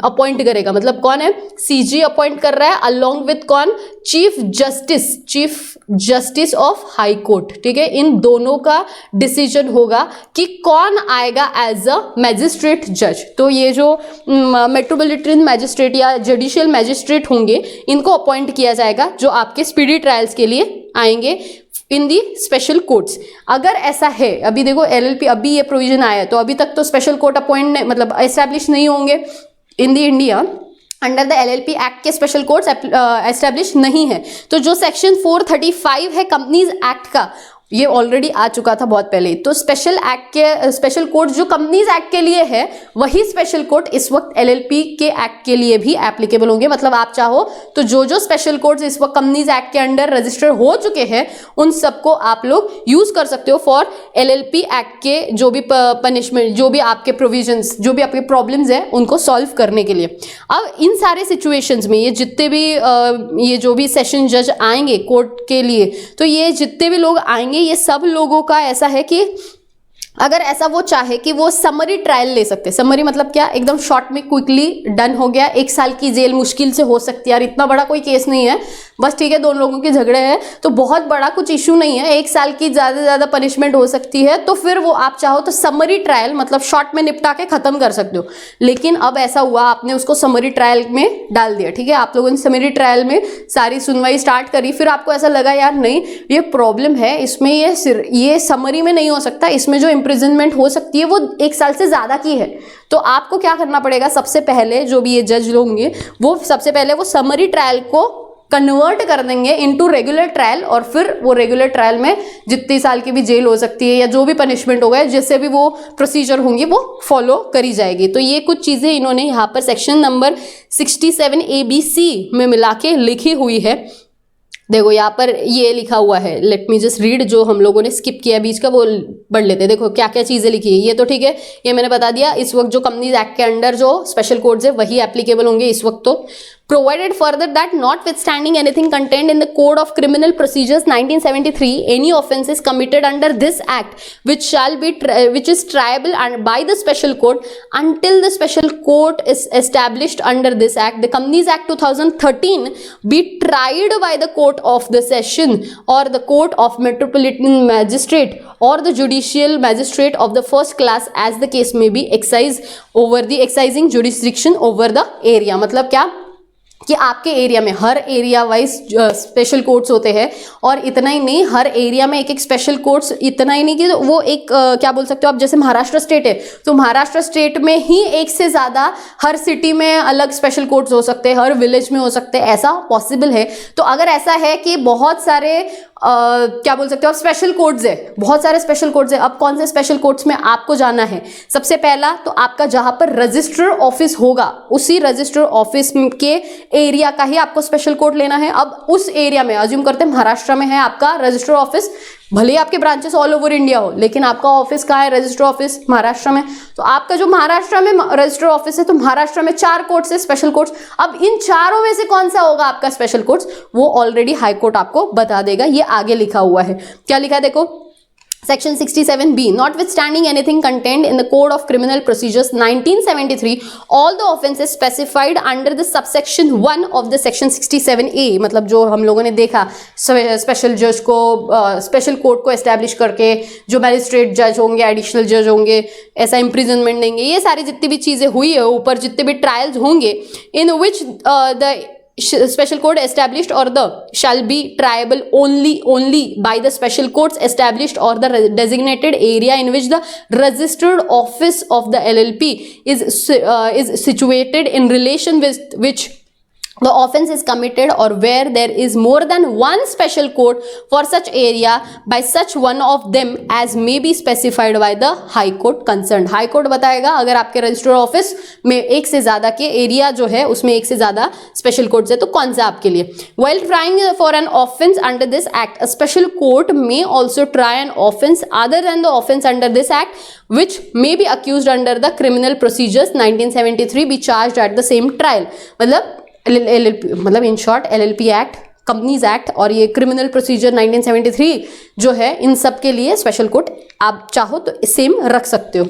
अपॉइंट करेगा। मतलब कौन है, सीजी अपॉइंट कर रहा है अलोंग विथ कौन, chief justice of high court. ठीक है, इन दोनों का डिसीजन होगा कि कौन आएगा एज अ मैजिस्ट्रेट जज। तो ये जो मेट्रोपॉलिटन मैजिस्ट्रेट या जुडिशियल मैजिस्ट्रेट होंगे, इनको अपॉइंट किया जाएगा जो आपके स्पीडी ट्रायल्स के लिए आएंगे इन दी स्पेशल कोर्ट्स। अगर ऐसा है, अभी देखो एलएलपी अभी ये प्रोविजन आया है, तो अभी तक तो स्पेशल कोर्ट अपॉइंट मतलब एस्टैब्लिश नहीं होंगे in the India. Under the LLP act के स्पेशल कोर्ट्स एस्टैब्लिश नहीं है। तो जो सेक्शन 435 है कंपनीज एक्ट का, ये ऑलरेडी आ चुका था बहुत पहले। तो स्पेशल एक्ट के स्पेशल कोर्ट जो कंपनीज एक्ट के लिए है, वही स्पेशल कोर्ट इस वक्त एलएलपी के एक्ट के लिए भी एप्लीकेबल होंगे। मतलब आप चाहो तो जो स्पेशल कोर्ट्स इस वक्त कंपनीज एक्ट के अंडर रजिस्टर हो चुके हैं, उन सबको आप लोग यूज कर सकते हो फॉर एलएलपी एक्ट के जो भी पनिशमेंट, जो भी आपके प्रोविजंस, जो भी आपके प्रॉब्लम्स है, उनको सॉल्व करने के लिए। अब इन सारे सिचुएशंस में ये जितने भी ये जो भी सेशन जज आएंगे कोर्ट के लिए, तो ये जितने भी लोग आएंगे, ये सब लोगों का ऐसा है कि अगर ऐसा वो चाहे कि वो समरी ट्रायल ले सकते। समरी मतलब क्या, एकदम शॉर्ट में क्विकली डन हो गया। 1 साल की जेल मुश्किल से हो सकती है यार, इतना बड़ा कोई केस नहीं है, बस ठीक है 2 लोगों के झगड़े हैं, तो बहुत बड़ा कुछ इशू नहीं है, 1 साल की ज्यादा से ज्यादा पनिशमेंट हो सकती है। तो फिर वो आप चाहो तो समरी ट्रायल मतलब शॉर्ट में निपटा के खत्म कर सकते हो। लेकिन अब ऐसा हुआ, आपने उसको समरी ट्रायल में डाल दिया। ठीक है, आप लोगों ने समरी ट्रायल में सारी सुनवाई स्टार्ट करी, फिर आपको ऐसा लगा यार नहीं ये प्रॉब्लम है, इसमें ये समरी में नहीं हो सकता, इसमें जो इम्प्रिजनमेंट हो सकती है वो 1 साल से ज्यादा की है। तो आपको क्या करना पड़ेगा, सबसे पहले जो भी ये जज लोग होंगे, वो सबसे पहले वो समरी ट्रायल को कन्वर्ट कर देंगे इनटू रेगुलर ट्रायल, और फिर वो रेगुलर ट्रायल में जितनी साल की भी जेल हो सकती है या जो भी पनिशमेंट होगा, जैसे भी वो प्रोसीजर होंगी, वो फॉलो करी जाएगी। तो ये कुछ चीजें इन्होंने यहाँ पर सेक्शन नंबर 67 ABC में मिला के लिखी हुई है। देखो यहाँ पर ये लिखा हुआ है, लेट मी जस्ट रीड, जो हम लोगों ने स्किप किया बीच का वो पढ़ लेते हैं। देखो क्या क्या चीजें लिखी है, ये तो ठीक है, ये मैंने बता दिया। इस वक्त जो कंपनीज एक्ट के अंडर जो स्पेशल कोड्स है वही एप्लीकेबल होंगे इस वक्त। तो provided further that notwithstanding anything contained in the Code of Criminal Procedures 1973, any offence is committed under this act which is triable by the special court until the special court is established under this act. The Companies Act 2013 be tried by the court of the session or the court of metropolitan magistrate or the judicial magistrate of the first class as the case may be exercising jurisdiction over the area। मतलब क्या कि आपके area में हर area wise special courts होते हैं, और इतना ही नहीं, हर एरिया में एक एक स्पेशल कोर्ट्स। इतना ही नहीं कि वो एक क्या बोल सकते हो आप, जैसे महाराष्ट्र स्टेट है तो महाराष्ट्र स्टेट में ही एक से ज्यादा हर सिटी में अलग स्पेशल कोर्ट्स हो सकते हैं, हर विलेज में हो सकते हैं, ऐसा पॉसिबल है। तो अगर ऐसा है कि बहुत सारे क्या बोल सकते हो आप स्पेशल कोर्ट्स है, बहुत सारे स्पेशल कोर्ट्स है, अब कौन से स्पेशल कोर्ट्स में आपको जाना है? सबसे पहला तो आपका जहां पर रजिस्ट्रार ऑफिस होगा, उसी रजिस्ट्रार ऑफिस के एरिया का ही आपको स्पेशल कोर्ट लेना है। अब उस एरिया में अज्यूम करते हैं महाराष्ट्र में है आपका रजिस्ट्रार ऑफिस, भले ही आपके ब्रांचेस ऑल ओवर इंडिया हो, लेकिन आपका ऑफिस कहाँ है, रजिस्ट्रार ऑफिस महाराष्ट्र में। तो आपका जो महाराष्ट्र में रजिस्ट्रार ऑफिस है, तो महाराष्ट्र में 4 कोर्ट्स है स्पेशल कोर्ट्स। अब इन चारों में से कौन सा होगा आपका स्पेशल कोर्ट्स, वो ऑलरेडी हाई कोर्ट आपको बता देगा। ये आगे लिखा हुआ है, क्या लिखा है देखो, Section 67B, notwithstanding anything contained in the Code of Criminal Procedures 1973, all the offences specified under the subsection 1 of the Section 67A, मतलब जो हम लोगों ने देखा स्पेशल जज को स्पेशल कोर्ट को एस्टैब्लिश करके जो मैजिस्ट्रेट जज होंगे, एडिशनल जज होंगे, ऐसा इम्प्रिजनमेंट देंगे, ये सारी जितनी भी चीज़ें हुई है ऊपर, जितने भी ट्रायल्स होंगे, in which the special court established or the shall be triable only by the special courts established or the designated area in which the registered office of the LLP is situated in relation with which the offence is committed, or where there is more than one special court for such area by such one of them as may be specified by the high court concerned. High court बताएगा अगर आपके registered office में एक से ज़्यादा के area जो है उसमें एक से ज़्यादा स्पेशल कोर्ट्स है तो कौन सा आपके लिए. While trying for an offence under this act, a special court may also try an offence other than the offence under this act which may be accused under the Criminal Procedures 1973 be charged at the same trial. मतलब in short LLP act, companies act और ये criminal procedure 1973 जो है, इन सब के लिए special court आप चाहो तो सेम रख सकते हो.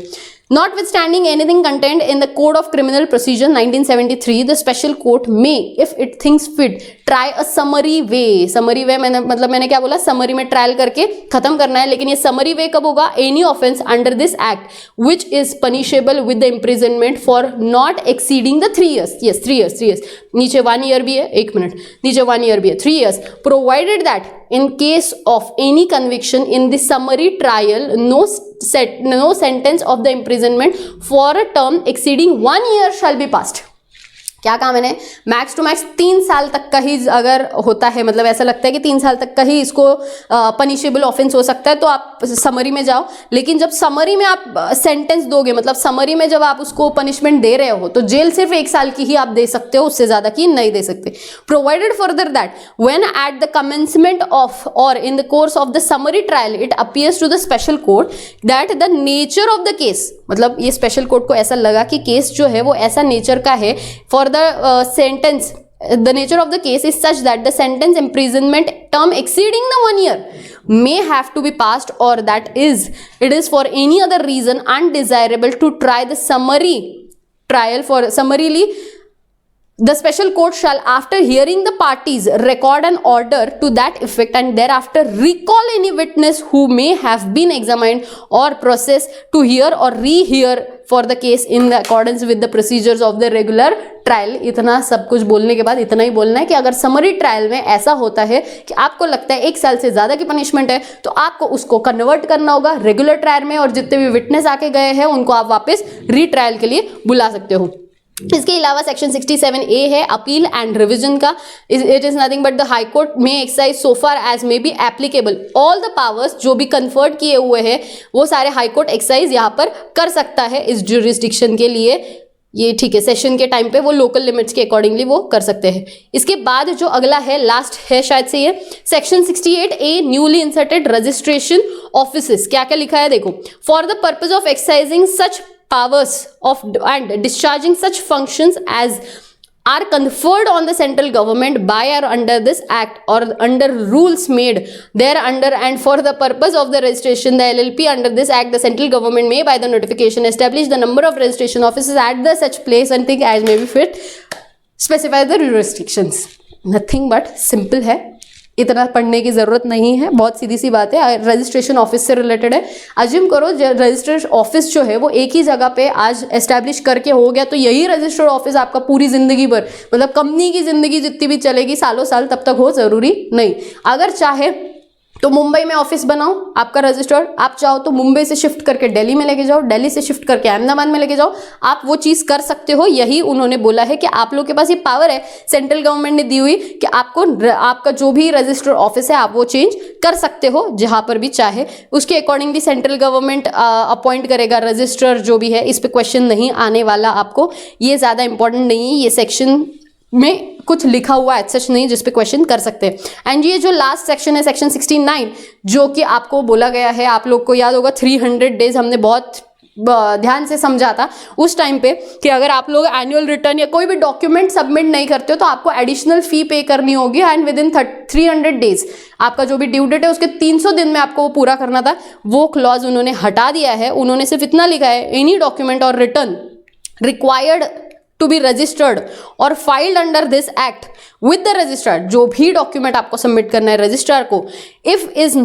Notwithstanding anything contained in the Code of Criminal Procedure 1973, the special court may, if it thinks fit, try a summary way. Summary way मैंने क्या बोला, summary में ट्रायल करके खत्म करना है, लेकिन ये summary way कब होगा? Any offence under this act which is punishable with the imprisonment for not exceeding the 3 years. Yes, 3 years. नीचे 1 year भी है, 1 मिनट, नीचे 1 year भी है, 3 years. Provided that in case of any conviction in the summary trial, no sentence of the imprisonment for a term exceeding 1 year shall be passed. क्या काम है, max to max 3 साल तक का ही अगर होता है, मतलब ऐसा लगता है कि 3 साल तक का ही इसको पनिशेबल ऑफेंस हो सकता है तो आप समरी में जाओ. लेकिन जब समरी में आप सेंटेंस दोगे, मतलब समरी में जब आप उसको पनिशमेंट दे रहे हो तो जेल सिर्फ 1 साल की ही आप दे सकते हो, उससे ज़्यादा की नहीं दे सकते. Provided further that when at the commencement of और in the course of the summary trial it appears to the special court that the nature of the case, मतलब ये स्पेशल कोर्ट को ऐसा लगा कि केस जो है वो ऐसा नेचर का है, for the sentence, the nature of the case is such that the sentence imprisonment term exceeding the 1 year may have to be passed, or that it is for any other reason undesirable to try the summary trial for summarily. The special court shall, after hearing the parties, record an order to that effect and thereafter recall any witness who may have been examined or processed to hear or rehear for the case in the accordance with the procedures of the regular trial. इतना सब कुछ बोलने के बाद इतना ही बोलना है कि अगर समरी ट्रायल में ऐसा होता है कि आपको लगता है 1 साल से ज़्यादा की पनिशमेंट है तो आपको उसको कन्वर्ट करना होगा रेगुलर ट्रायल में, और जितने भी विटनेस आके गए हैं उनको आप वापस रीट्रायल के लिए बुला सकते हो. इसके अलावा सेक्शन 67A है अपील एंड रिवीजन का. It is nothing but the high court में exercise so far as may be applicable all the powers जो भी कन्फर्ड किए हुए हैं वो सारे हाई कोर्ट एक्सरसाइज यहाँ पर कर सकता है इस ज्यूरिसडिक्शन के लिए. ये ठीक है, सेशन के टाइम पे वो लोकल लिमिट्स के अकॉर्डिंगली वो कर सकते हैं. इसके बाद जो अगला है, लास्ट है शायद से ये, section 68A newly inserted registration offices. क्या क्या लिखा है देखो. For the purpose of exercising such powers of and discharging such functions as are conferred on the central government by or under this act or under rules made thereunder, and for the purpose of the registration the LLP under this act the central government may by the notification establish the number of registration offices at the such place and thing as may be fit, specify the restrictions. Nothing but simple है, इतना पढ़ने की ज़रूरत नहीं है, बहुत सीधी सी बात है. रजिस्ट्रेशन ऑफिस से रिलेटेड है. अज्यूम करो रजिस्ट्रेशन ऑफिस जो है वो एक ही जगह पे आज एस्टैब्लिश करके हो गया तो यही रजिस्टर्ड ऑफिस आपका पूरी ज़िंदगी भर, मतलब कंपनी की ज़िंदगी जितनी भी चलेगी सालों साल तब तक हो ज़रूरी नहीं. अगर चाहे तो मुंबई में ऑफिस बनाओ आपका रजिस्टर्ड, आप चाहो तो मुंबई से शिफ्ट करके दिल्ली में लेके जाओ, दिल्ली से शिफ्ट करके अहमदाबाद में लेके जाओ, आप वो चीज़ कर सकते हो. यही उन्होंने बोला है कि आप लोग के पास ये पावर है, सेंट्रल गवर्नमेंट ने दी हुई, कि आपको आपका जो भी रजिस्टर्ड ऑफिस है आप वो चेंज कर सकते हो जहाँ पर भी चाहे. उसके अकॉर्डिंगली सेंट्रल गवर्नमेंट अपॉइंट करेगा रजिस्ट्रार जो भी है. इस पर क्वेश्चन नहीं आने वाला आपको, ये ज़्यादा इंपॉर्टेंट नहीं है. ये सेक्शन में कुछ लिखा हुआ है सच नहीं जिस पे क्वेश्चन कर सकते हैं. एंड ये जो लास्ट सेक्शन है सेक्शन 69 जो कि आपको बोला गया है, आप लोग को याद होगा 300 डेज हमने बहुत ध्यान से समझा था उस टाइम पे कि अगर आप लोग एनुअल रिटर्न या कोई भी डॉक्यूमेंट सबमिट नहीं करते हो तो आपको एडिशनल फी पे करनी होगी एंड विद इन 300 डेज आपका जो भी ड्यू डेट है उसके 300 दिन में आपको वो पूरा करना था। वो क्लॉज उन्होंने हटा दिया है। उन्होंने सिर्फ इतना लिखा है, एनी डॉक्यूमेंट और return required to be registered और filed under this act with the registrar, जो भी डॉक्यूमेंट आपको सबमिट करना है रजिस्ट्रार को, if it is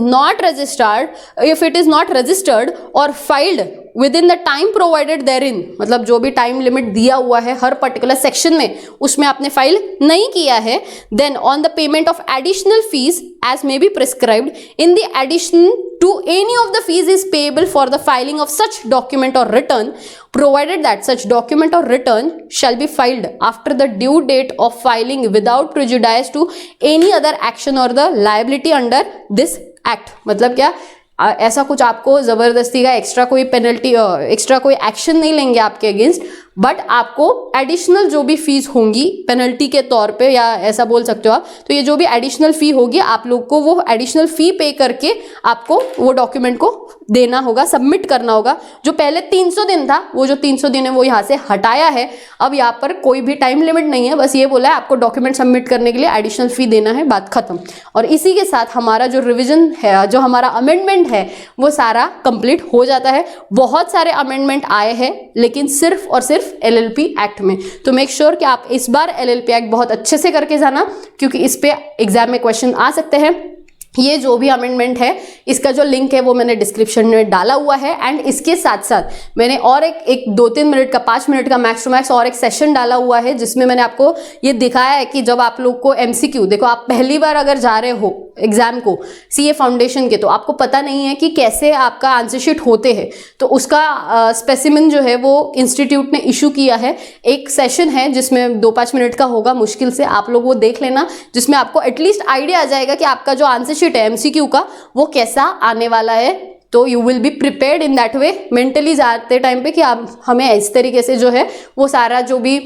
not registered और filed with in the time provided therein, मतलब जो भी टाइम लिमिट दिया हुआ है हर पर्टिकुलर सेक्शन में उसमें आपने फाइल नहीं किया है, then on the payment of additional fees as may be prescribed in the addition to any of the fees is payable for the filing of such document or return, provided that such document or return shall be filed after the due date of filing without prejudice to any other action or the liability under this act। मतलब क्या, ऐसा कुछ आपको जबरदस्ती का extra कोई penalty extra कोई action नहीं लेंगे आपके अगेंस्ट, बट आपको एडिशनल जो भी फीस होंगी पेनल्टी के तौर पे या ऐसा बोल सकते हो आप, तो ये जो भी एडिशनल फी होगी आप लोग को वो एडिशनल फी पे करके आपको वो डॉक्यूमेंट को देना होगा, सबमिट करना होगा। जो पहले 300 दिन था वो जो 300 दिन है वो यहाँ से हटाया है। अब यहाँ पर कोई भी टाइम लिमिट नहीं है, बस ये बोला है आपको डॉक्यूमेंट सबमिट करने के लिए एडिशनल फी देना है, बात खत्म। और इसी के साथ हमारा जो रिविजन है, जो हमारा अमेंडमेंट है वो सारा कंप्लीट हो जाता है। बहुत सारे अमेंडमेंट आए हैं लेकिन सिर्फ और सिर्फ LLP एक्ट में, तो मेक श्योर कि आप इस बार LLP एक्ट बहुत अच्छे से करके जाना, क्योंकि इस पे एग्जाम में क्वेश्चन आ सकते हैं। ये जो भी अमेंडमेंट है इसका जो लिंक है वो मैंने डिस्क्रिप्शन में डाला हुआ है, एंड इसके साथ साथ मैंने और एक 2-3 मिनट का 5 मिनट का मैक्स टू मैक्स और एक सेशन डाला हुआ है जिसमें मैंने आपको ये दिखाया है कि जब आप लोग को MCQ, देखो आप पहली बार अगर जा रहे हो एग्जाम को CA फाउंडेशन के, तो आपको पता नहीं है कि कैसे आपका आंसर शीट होते हैं, तो उसका स्पेसिमेन जो है वो इंस्टीट्यूट ने इशू किया है। एक सेशन है जिसमें 2-5 मिनट का होगा मुश्किल से, आप लोग वो देख लेना, जिसमें आपको एटलीस्ट आइडिया आ जाएगा कि आपका जो आंसर शीट है MCQ का वो कैसा आने वाला है। तो you will be prepared in that way mentally जाते टाइम पे कि आप हमें इस तरीके से जो है वो सारा जो भी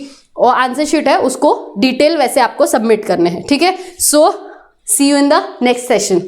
आंसर शीट है उसको डिटेल वैसे आपको सबमिट करने हैं, ठीक है। So see you in the next session.